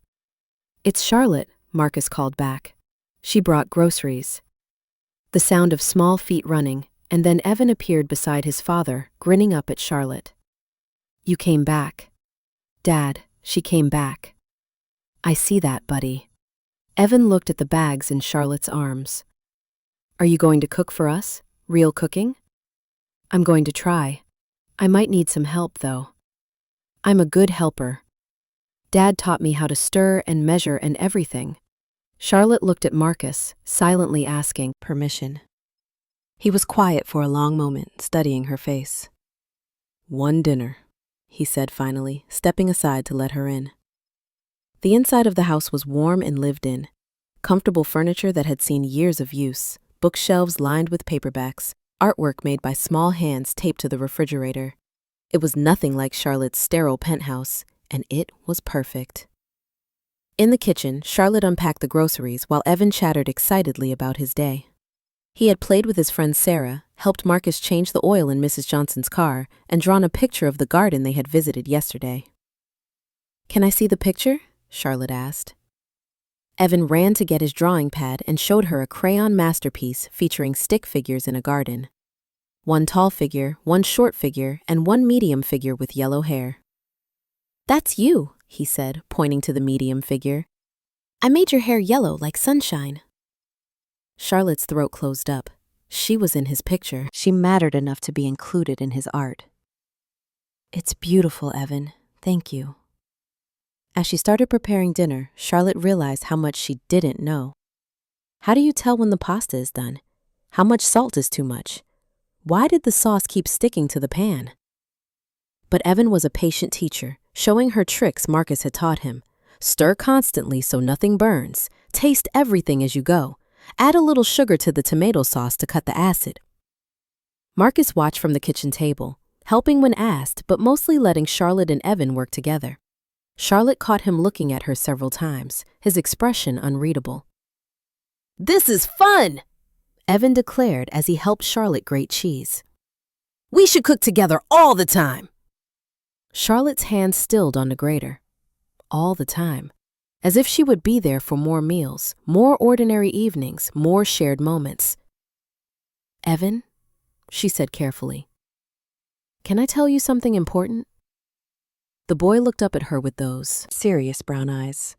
"It's Charlotte," Marcus called back. "She brought groceries." The sound of small feet running, and then Evan appeared beside his father, grinning up at Charlotte. "You came back." "Dad, she came back." "I see that, buddy." Evan looked at the bags in Charlotte's arms. "Are you going to cook for us? Real cooking?" "I'm going to try. I might need some help, though." "I'm a good helper. Dad taught me how to stir and measure and everything." Charlotte looked at Marcus, silently asking permission. He was quiet for a long moment, studying her face. "One dinner," he said finally, stepping aside to let her in. The inside of the house was warm and lived in. Comfortable furniture that had seen years of use, bookshelves lined with paperbacks, artwork made by small hands taped to the refrigerator. It was nothing like Charlotte's sterile penthouse, and it was perfect. In the kitchen, Charlotte unpacked the groceries while Evan chattered excitedly about his day. He had played with his friend Sarah, helped Marcus change the oil in Mrs. Johnson's car, and drawn a picture of the garden they had visited yesterday. "Can I see the picture?" Charlotte asked. Evan ran to get his drawing pad and showed her a crayon masterpiece featuring stick figures in a garden. One tall figure, one short figure, and one medium figure with yellow hair. "That's you," he said, pointing to the medium figure. "I made your hair yellow like sunshine." Charlotte's throat closed up. She was in his picture. She mattered enough to be included in his art. "It's beautiful, Evan. Thank you." As she started preparing dinner, Charlotte realized how much she didn't know. How do you tell when the pasta is done? How much salt is too much? Why did the sauce keep sticking to the pan? But Evan was a patient teacher, showing her tricks Marcus had taught him. Stir constantly so nothing burns. Taste everything as you go. Add a little sugar to the tomato sauce to cut the acid. Marcus watched from the kitchen table, helping when asked, but mostly letting Charlotte and Evan work together. Charlotte caught him looking at her several times, his expression unreadable. "This is fun!" Evan declared as he helped Charlotte grate cheese. "We should cook together all the time." Charlotte's hand stilled on the grater. All the time. As if she would be there for more meals, more ordinary evenings, more shared moments. "Evan," she said carefully, "can I tell you something important?" The boy looked up at her with those serious brown eyes.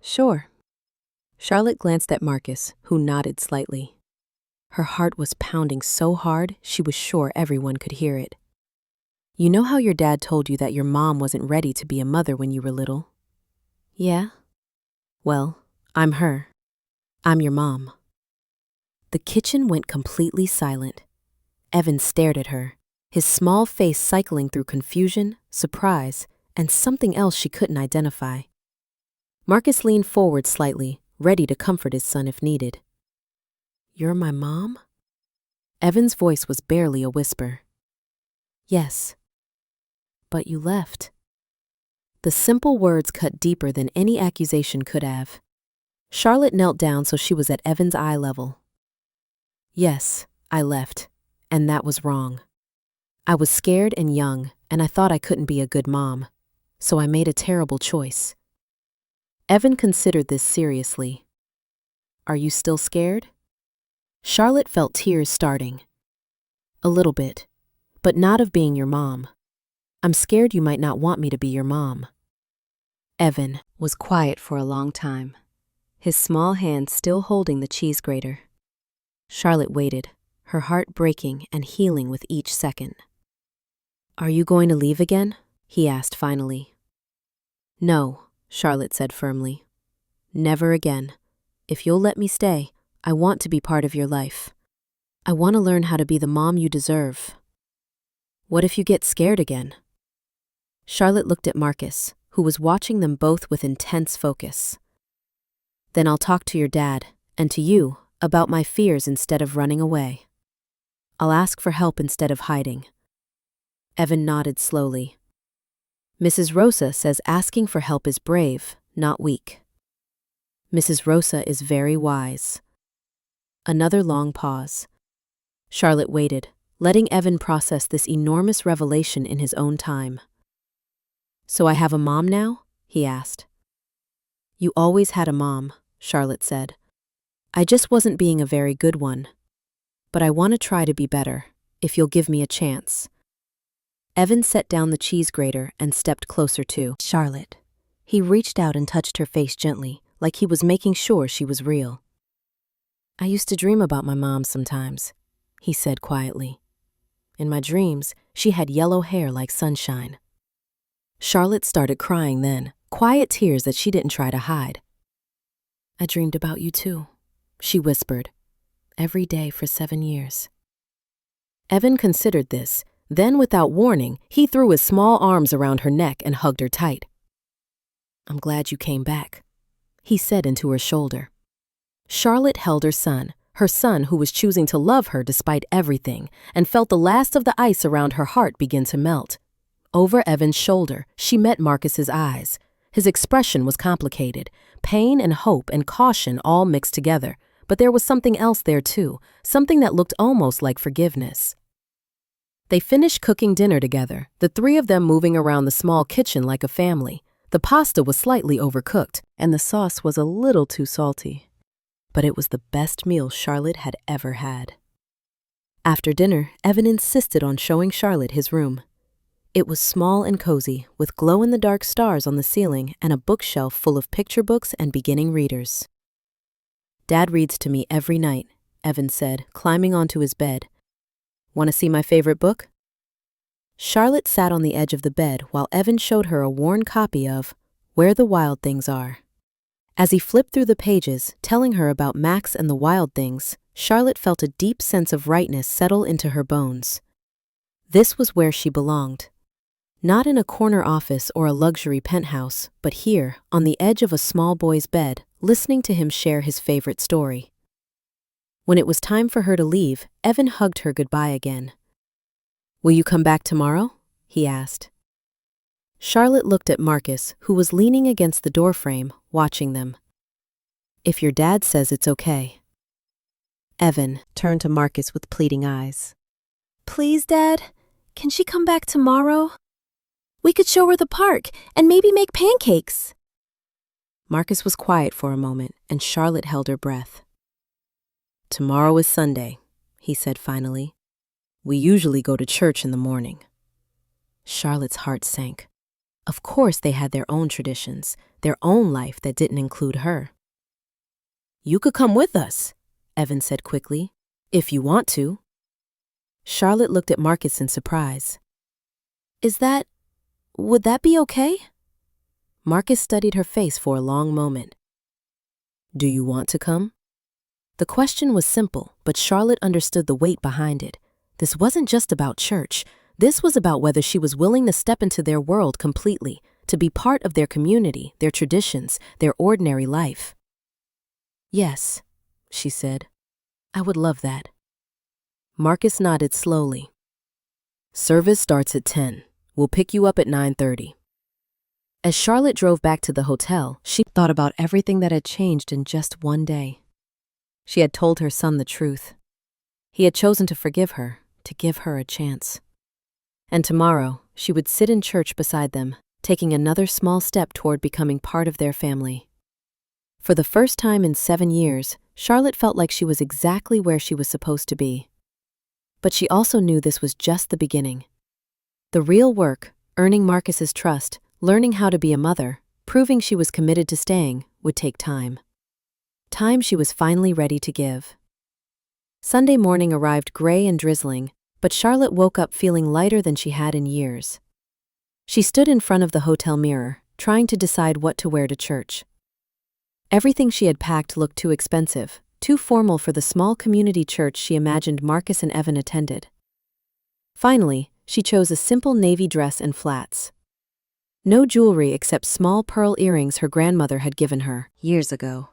"Sure." Charlotte glanced at Marcus, who nodded slightly. Her heart was pounding so hard she was sure everyone could hear it. "You know how your dad told you that your mom wasn't ready to be a mother when you were little?" "Yeah." "Well, I'm her. I'm your mom." The kitchen went completely silent. Evan stared at her, his small face cycling through confusion, surprise, and something else she couldn't identify. Marcus leaned forward slightly, ready to comfort his son if needed. "You're my mom?" Evan's voice was barely a whisper. "Yes." "But you left." The simple words cut deeper than any accusation could have. Charlotte knelt down so she was at Evan's eye level. "Yes, I left, and that was wrong. I was scared and young, and I thought I couldn't be a good mom, so I made a terrible choice." Evan considered this seriously. "Are you still scared?" Charlotte felt tears starting. "A little bit, but not of being your mom. I'm scared you might not want me to be your mom." Evan was quiet for a long time, his small hand still holding the cheese grater. Charlotte waited, her heart breaking and healing with each second. "Are you going to leave again?" he asked finally. "No," Charlotte said firmly. "Never again. If you'll let me stay, I want to be part of your life. I want to learn how to be the mom you deserve." "What if you get scared again?" Charlotte looked at Marcus, who was watching them both with intense focus. "Then I'll talk to your dad, and to you, about my fears instead of running away. I'll ask for help instead of hiding." Evan nodded slowly. "Mrs. Rosa says asking for help is brave, not weak." "Mrs. Rosa is very wise." Another long pause. Charlotte waited, letting Evan process this enormous revelation in his own time. "So I have a mom now?" he asked. "You always had a mom," Charlotte said. "I just wasn't being a very good one. But I want to try to be better, if you'll give me a chance." Evan set down the cheese grater and stepped closer to Charlotte. He reached out and touched her face gently, like he was making sure she was real. "I used to dream about my mom sometimes," he said quietly. "In my dreams, she had yellow hair like sunshine." Charlotte started crying then, quiet tears that she didn't try to hide. "I dreamed about you too," she whispered, "every day for 7 years." Evan considered this. Then, without warning, he threw his small arms around her neck and hugged her tight. "I'm glad you came back," he said into her shoulder. Charlotte held her son who was choosing to love her despite everything, and felt the last of the ice around her heart begin to melt. Over Evan's shoulder, she met Marcus's eyes. His expression was complicated, pain and hope and caution all mixed together, but there was something else there too, something that looked almost like forgiveness. They finished cooking dinner together, the three of them moving around the small kitchen like a family. The pasta was slightly overcooked, and the sauce was a little too salty. But it was the best meal Charlotte had ever had. After dinner, Evan insisted on showing Charlotte his room. It was small and cozy, with glow-in-the-dark stars on the ceiling and a bookshelf full of picture books and beginning readers. "Dad reads to me every night," Evan said, climbing onto his bed. "Want to see my favorite book?" Charlotte sat on the edge of the bed while Evan showed her a worn copy of Where the Wild Things Are. As he flipped through the pages, telling her about Max and the wild things, Charlotte felt a deep sense of rightness settle into her bones. This was where she belonged. Not in a corner office or a luxury penthouse, but here, on the edge of a small boy's bed, listening to him share his favorite story. When it was time for her to leave, Evan hugged her goodbye again. "Will you come back tomorrow?" he asked. Charlotte looked at Marcus, who was leaning against the doorframe, watching them. "If your dad says it's okay." Evan turned to Marcus with pleading eyes. Please, Dad, can she come back tomorrow? We could show her the park and maybe make pancakes. Marcus was quiet for a moment, and Charlotte held her breath. "Tomorrow is Sunday," he said finally. "We usually go to church in the morning." Charlotte's heart sank. Of course they had their own traditions, their own life that didn't include her. "You could come with us," Evan said quickly, "if you want to." Charlotte looked at Marcus in surprise. Would that be okay?" Marcus studied her face for a long moment. "Do you want to come?" The question was simple, but Charlotte understood the weight behind it. This wasn't just about church. This was about whether she was willing to step into their world completely, to be part of their community, their traditions, their ordinary life. "Yes," she said. "I would love that." Marcus nodded slowly. "Service starts at 10. We'll pick you up at 9:30. As Charlotte drove back to the hotel, she thought about everything that had changed in just one day. She had told her son the truth. He had chosen to forgive her, to give her a chance. And tomorrow, she would sit in church beside them, taking another small step toward becoming part of their family. For the first time in 7 years, Charlotte felt like she was exactly where she was supposed to be. But she also knew this was just the beginning. The real work, earning Marcus's trust, learning how to be a mother, proving she was committed to staying, would take time. Time she was finally ready to give. Sunday morning arrived gray and drizzling, but Charlotte woke up feeling lighter than she had in years. She stood in front of the hotel mirror, trying to decide what to wear to church. Everything she had packed looked too expensive, too formal for the small community church she imagined Marcus and Evan attended. Finally, she chose a simple navy dress and flats. No jewelry except small pearl earrings her grandmother had given her years ago.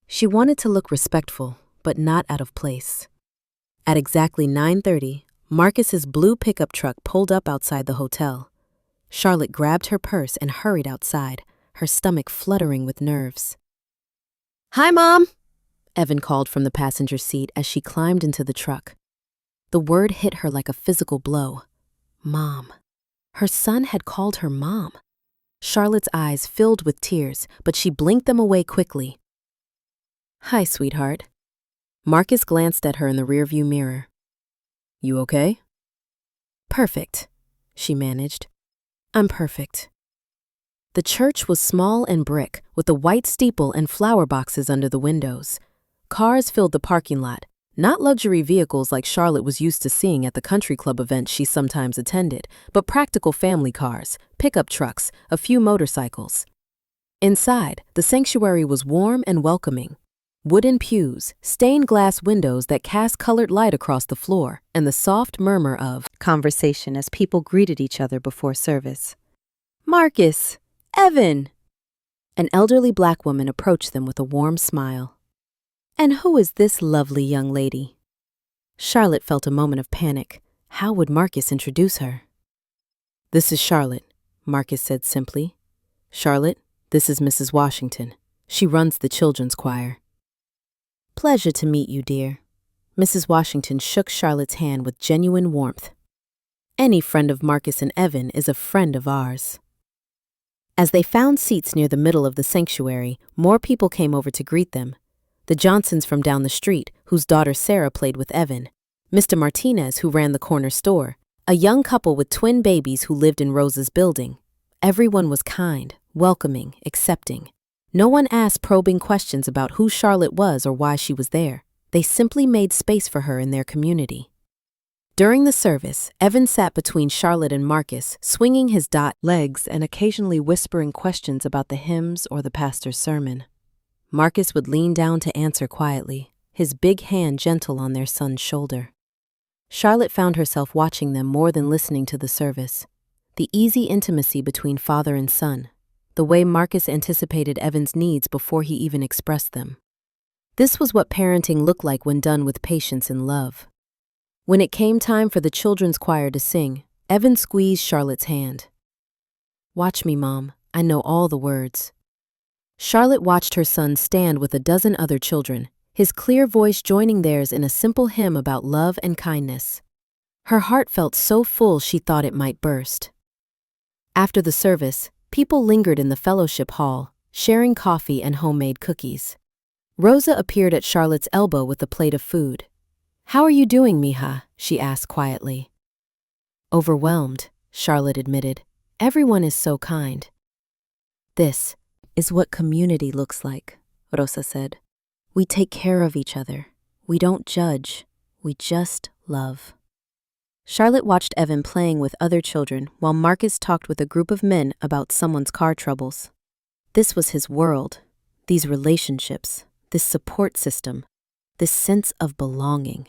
She wanted to look respectful, but not out of place. At exactly 9:30, Marcus's blue pickup truck pulled up outside the hotel. Charlotte grabbed her purse and hurried outside, her stomach fluttering with nerves. "Hi, Mom!" Evan called from the passenger seat as she climbed into the truck. The word hit her like a physical blow. Mom. Her son had called her Mom. Charlotte's eyes filled with tears, but she blinked them away quickly. "Hi, sweetheart." Marcus glanced at her in the rearview mirror. "You okay?" "Perfect," she managed. "I'm perfect." The church was small and brick, with a white steeple and flower boxes under the windows. Cars filled the parking lot, not luxury vehicles like Charlotte was used to seeing at the country club events she sometimes attended, but practical family cars, pickup trucks, a few motorcycles. Inside, the sanctuary was warm and welcoming. Wooden pews, stained glass windows that cast colored light across the floor, and the soft murmur of conversation as people greeted each other before service. "Marcus! Evan!" An elderly black woman approached them with a warm smile. "And who is this lovely young lady?" Charlotte felt a moment of panic. How would Marcus introduce her? "This is Charlotte," Marcus said simply. "Charlotte, this is Mrs. Washington. She runs the children's choir." Pleasure to meet you, dear. Mrs. Washington shook Charlotte's hand with genuine warmth. Any friend of Marcus and Evan is a friend of ours. As they found seats near the middle of the sanctuary, more people came over to greet them. The Johnsons from down the street, whose daughter Sarah played with Evan, Mr. Martinez, who ran the corner store, a young couple with twin babies who lived in Rosa's building. Everyone was kind, welcoming, accepting. No one asked probing questions about who Charlotte was or why she was there. They simply made space for her in their community. During the service, Evan sat between Charlotte and Marcus, swinging his legs and occasionally whispering questions about the hymns or the pastor's sermon. Marcus would lean down to answer quietly, his big hand gentle on their son's shoulder. Charlotte found herself watching them more than listening to the service. The easy intimacy between father and son, the way Marcus anticipated Evan's needs before he even expressed them. This was what parenting looked like when done with patience and love. When it came time for the children's choir to sing, Evan squeezed Charlotte's hand. "Watch me, Mom. I know all the words." Charlotte watched her son stand with a dozen other children, his clear voice joining theirs in a simple hymn about love and kindness. Her heart felt so full she thought it might burst. After the service, people lingered in the fellowship hall, sharing coffee and homemade cookies. Rosa appeared at Charlotte's elbow with a plate of food. "How are you doing, mija?" she asked quietly. "Overwhelmed," Charlotte admitted. "Everyone is so kind." "This is what community looks like," Rosa said. "We take care of each other. We don't judge. We just love." Charlotte watched Evan playing with other children while Marcus talked with a group of men about someone's car troubles. This was his world, these relationships, this support system, this sense of belonging.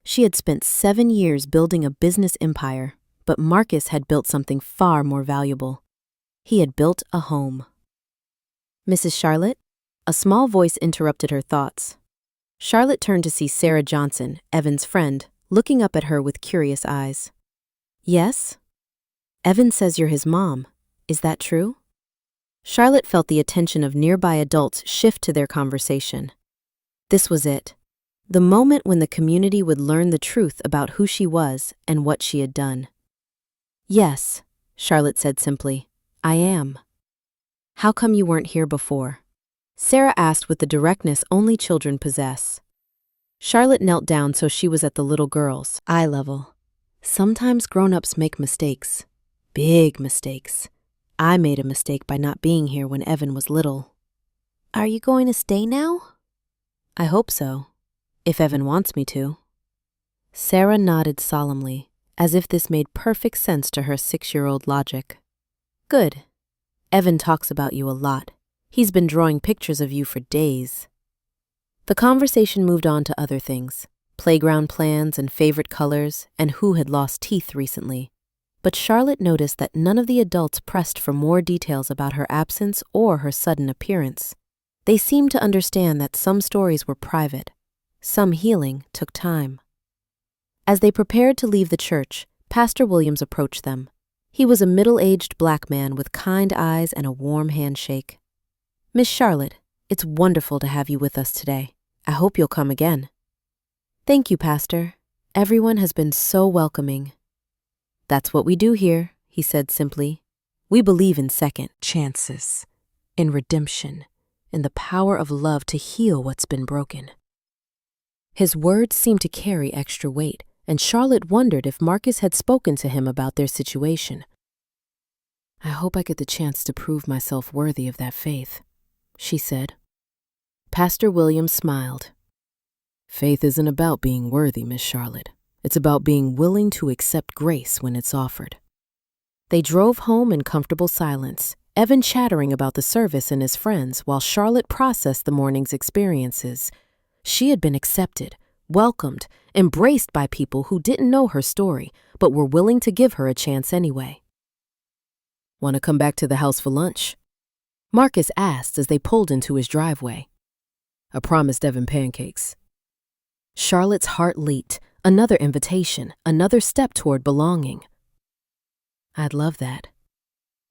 She had spent 7 years building a business empire, but Marcus had built something far more valuable. He had built a home. "Mrs. Charlotte?" A small voice interrupted her thoughts. Charlotte turned to see Sarah Johnson, Evan's friend, looking up at her with curious eyes. "Yes?" "Evan says you're his mom. Is that true?" Charlotte felt the attention of nearby adults shift to their conversation. This was it. The moment when the community would learn the truth about who she was and what she had done. "Yes," Charlotte said simply. "I am." "How come you weren't here before?" Sarah asked with the directness only children possess. Charlotte knelt down so she was at the little girl's eye level. "Sometimes grown-ups make mistakes. Big mistakes. I made a mistake by not being here when Evan was little." "Are you going to stay now?" "I hope so. If Evan wants me to." Sarah nodded solemnly, as if this made perfect sense to her 6-year-old logic. "Good. Evan talks about you a lot. He's been drawing pictures of you for days." The conversation moved on to other things, playground plans and favorite colors, and who had lost teeth recently. But Charlotte noticed that none of the adults pressed for more details about her absence or her sudden appearance. They seemed to understand that some stories were private. Some healing took time. As they prepared to leave the church, Pastor Williams approached them. He was a middle-aged black man with kind eyes and a warm handshake. "Miss Charlotte, it's wonderful to have you with us today. I hope you'll come again." "Thank you, Pastor. Everyone has been so welcoming." "That's what we do here," he said simply. "We believe in second chances, in redemption, in the power of love to heal what's been broken." His words seemed to carry extra weight, and Charlotte wondered if Marcus had spoken to him about their situation. "I hope I get the chance to prove myself worthy of that faith," she said. Pastor Williams smiled. "Faith isn't about being worthy, Miss Charlotte. It's about being willing to accept grace when it's offered." They drove home in comfortable silence, Evan chattering about the service and his friends while Charlotte processed the morning's experiences. She had been accepted, welcomed, embraced by people who didn't know her story, but were willing to give her a chance anyway. "Want to come back to the house for lunch?" Marcus asked as they pulled into his driveway. "I promised Evan pancakes." Charlotte's heart leaped. Another invitation, another step toward belonging. "I'd love that."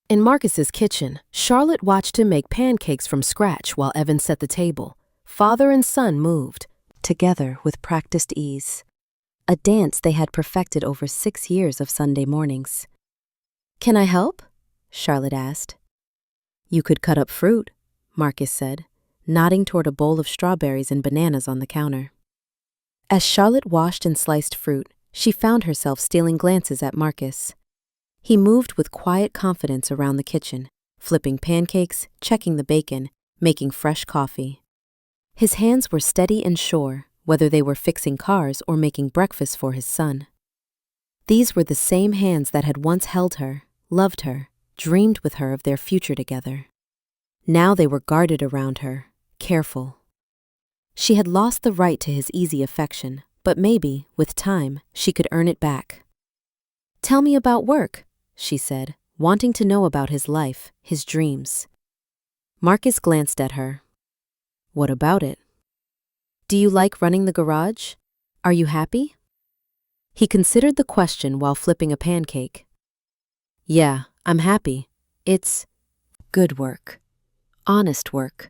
In Marcus's kitchen, Charlotte watched him make pancakes from scratch while Evan set the table. Father and son moved, together with practiced ease, a dance they had perfected over 6 years of Sunday mornings. "Can I help?" Charlotte asked. "You could cut up fruit," Marcus said, nodding toward a bowl of strawberries and bananas on the counter. As Charlotte washed and sliced fruit, she found herself stealing glances at Marcus. He moved with quiet confidence around the kitchen, flipping pancakes, checking the bacon, making fresh coffee. His hands were steady and sure, whether they were fixing cars or making breakfast for his son. These were the same hands that had once held her, loved her, dreamed with her of their future together. Now they were guarded around her, careful. She had lost the right to his easy affection, but maybe, with time, she could earn it back. "Tell me about work," she said, wanting to know about his life, his dreams. Marcus glanced at her. "What about it? Do you like running the garage? Are you happy?" He considered the question while flipping a pancake. "Yeah, I'm happy. It's good work. Honest work.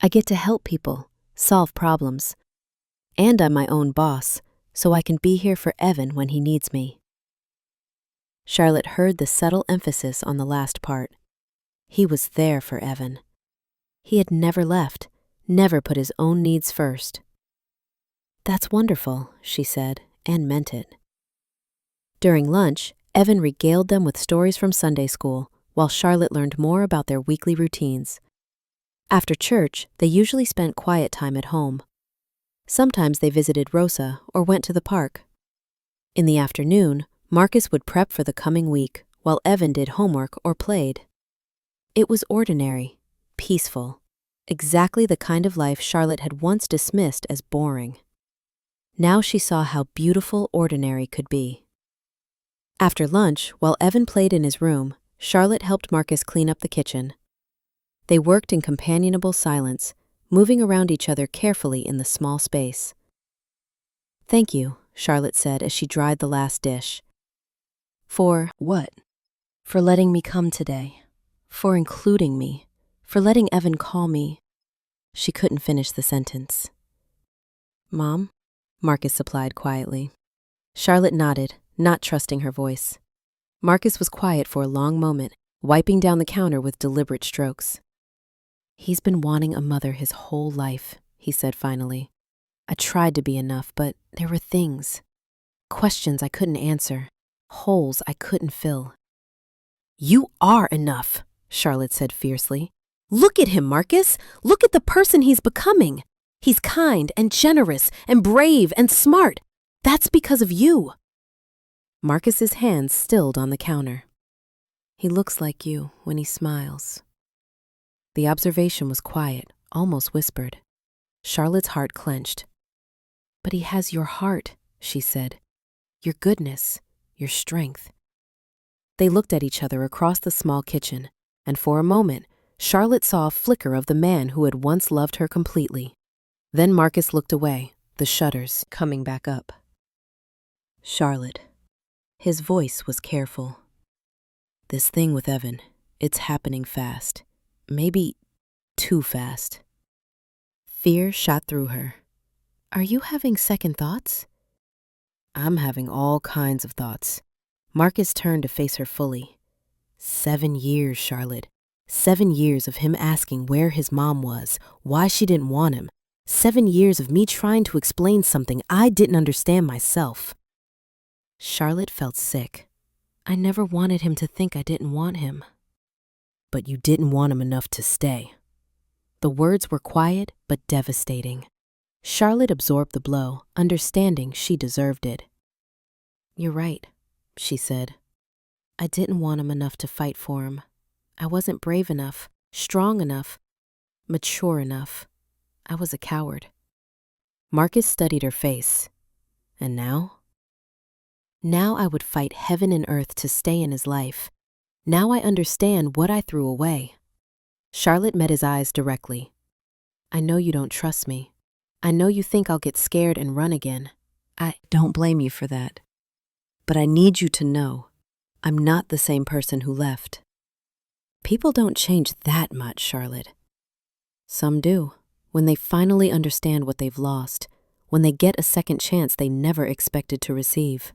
I get to help people, solve problems. And I'm my own boss, so I can be here for Evan when he needs me." Charlotte heard the subtle emphasis on the last part. He was there for Evan. He had never left, never put his own needs first. "That's wonderful," she said, and meant it. During lunch, Evan regaled them with stories from Sunday school, while Charlotte learned more about their weekly routines. After church, they usually spent quiet time at home. Sometimes they visited Rosa or went to the park. In the afternoon, Marcus would prep for the coming week, while Evan did homework or played. It was ordinary, peaceful, exactly the kind of life Charlotte had once dismissed as boring. Now she saw how beautiful ordinary could be. After lunch, while Evan played in his room, Charlotte helped Marcus clean up the kitchen. They worked in companionable silence, moving around each other carefully in the small space. "Thank you," Charlotte said as she dried the last dish. "For what?" "For letting me come today. For including me. For letting Evan call me." She couldn't finish the sentence. "Mom?" Marcus supplied quietly. Charlotte nodded, not trusting her voice. Marcus was quiet for a long moment, wiping down the counter with deliberate strokes. "He's been wanting a mother his whole life," he said finally. "I tried to be enough, but there were things. Questions I couldn't answer. Holes I couldn't fill." "You are enough," Charlotte said fiercely. "Look at him, Marcus. Look at the person he's becoming. He's kind and generous and brave and smart. That's because of you." Marcus's hands stilled on the counter. "He looks like you when he smiles." The observation was quiet, almost whispered. Charlotte's heart clenched. "But he has your heart," she said. "Your goodness, your strength." They looked at each other across the small kitchen, and for a moment, Charlotte saw a flicker of the man who had once loved her completely. Then Marcus looked away, the shudders coming back up. "Charlotte." His voice was careful. "This thing with Evan, it's happening fast. Maybe too fast." Fear shot through her. "Are you having second thoughts?" "I'm having all kinds of thoughts." Marcus turned to face her fully. 7 years, Charlotte. 7 years of him asking where his mom was, why she didn't want him. 7 years of me trying to explain something I didn't understand myself. Charlotte felt sick. "I never wanted him to think I didn't want him." "But you didn't want him enough to stay." The words were quiet but devastating. Charlotte absorbed the blow, understanding she deserved it. "You're right," she said. "I didn't want him enough to fight for him. I wasn't brave enough, strong enough, mature enough. I was a coward." Marcus studied her face. "And now?" "Now I would fight heaven and earth to stay in his life. Now I understand what I threw away." Charlotte met his eyes directly. "I know you don't trust me. I know you think I'll get scared and run again. I don't blame you for that. But I need you to know, I'm not the same person who left." "People don't change that much, Charlotte." "Some do, when they finally understand what they've lost, when they get a second chance they never expected to receive.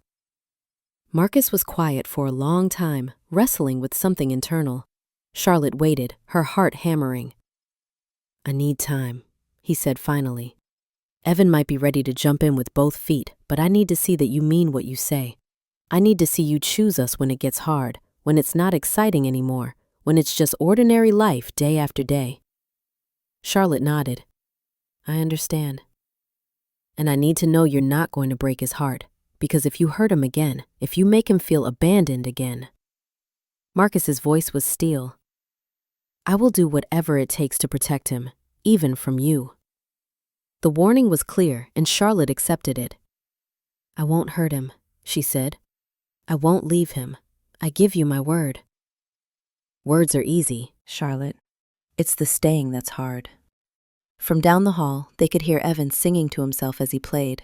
Marcus was quiet for a long time, wrestling with something internal. Charlotte waited, her heart hammering. "I need time," he said finally. "Evan might be ready to jump in with both feet, but I need to see that you mean what you say. I need to see you choose us when it gets hard, when it's not exciting anymore, when it's just ordinary life day after day." Charlotte nodded. "I understand. And I need to know you're not going to break his heart, because if you hurt him again, if you make him feel abandoned again." Marcus's voice was steel. "I will do whatever it takes to protect him, even from you." The warning was clear, and Charlotte accepted it. "I won't hurt him," she said. "I won't leave him. I give you my word." Words are easy, Charlotte. It's the staying that's hard. From down the hall, they could hear Evan singing to himself as he played.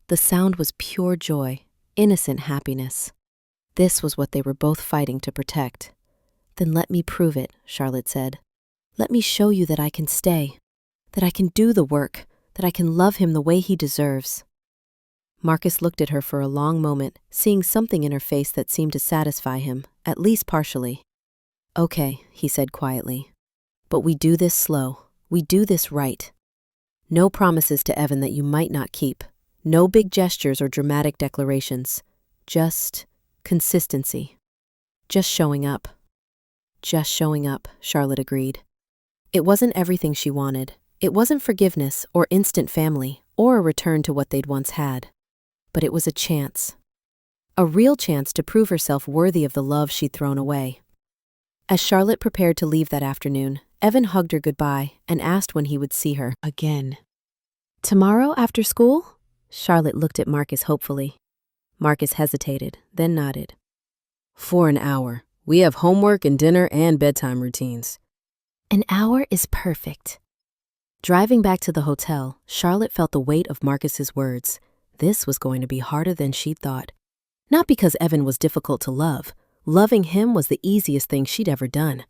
The sound was pure joy, innocent happiness. This was what they were both fighting to protect. "Then let me prove it," Charlotte said. "Let me show you that I can stay, that I can do the work, that I can love him the way he deserves." Marcus looked at her for a long moment, seeing something in her face that seemed to satisfy him, at least partially. "Okay," he said quietly. "But we do this slow. We do this right. No promises to Evan that you might not keep. No big gestures or dramatic declarations. Just consistency. Just showing up." "Just showing up," Charlotte agreed. It wasn't everything she wanted. It wasn't forgiveness or instant family or a return to what they'd once had. But it was a chance. A real chance to prove herself worthy of the love she'd thrown away. As Charlotte prepared to leave that afternoon, Evan hugged her goodbye and asked when he would see her again. "Tomorrow after school?" Charlotte looked at Marcus hopefully. Marcus hesitated, then nodded. "For an hour. We have homework and dinner and bedtime routines." "An hour is perfect." Driving back to the hotel, Charlotte felt the weight of Marcus's words. This was going to be harder than she'd thought. Not because Evan was difficult to love. Loving him was the easiest thing she'd ever done.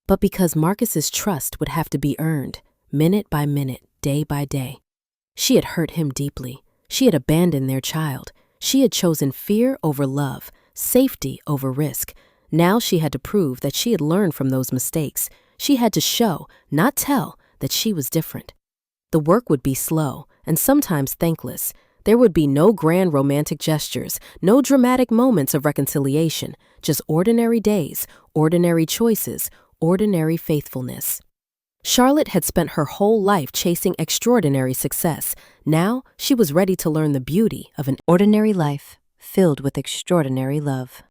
But because Marcus's trust would have to be earned, minute by minute, day by day. She had hurt him deeply. She had abandoned their child. She had chosen fear over love, safety over risk. Now she had to prove that she had learned from those mistakes. She had to show, not tell, that she was different. The work would be slow and sometimes thankless. There would be no grand romantic gestures, no dramatic moments of reconciliation, just ordinary days, ordinary choices, ordinary faithfulness. Charlotte had spent her whole life chasing extraordinary success. Now she was ready to learn the beauty of an ordinary life filled with extraordinary love.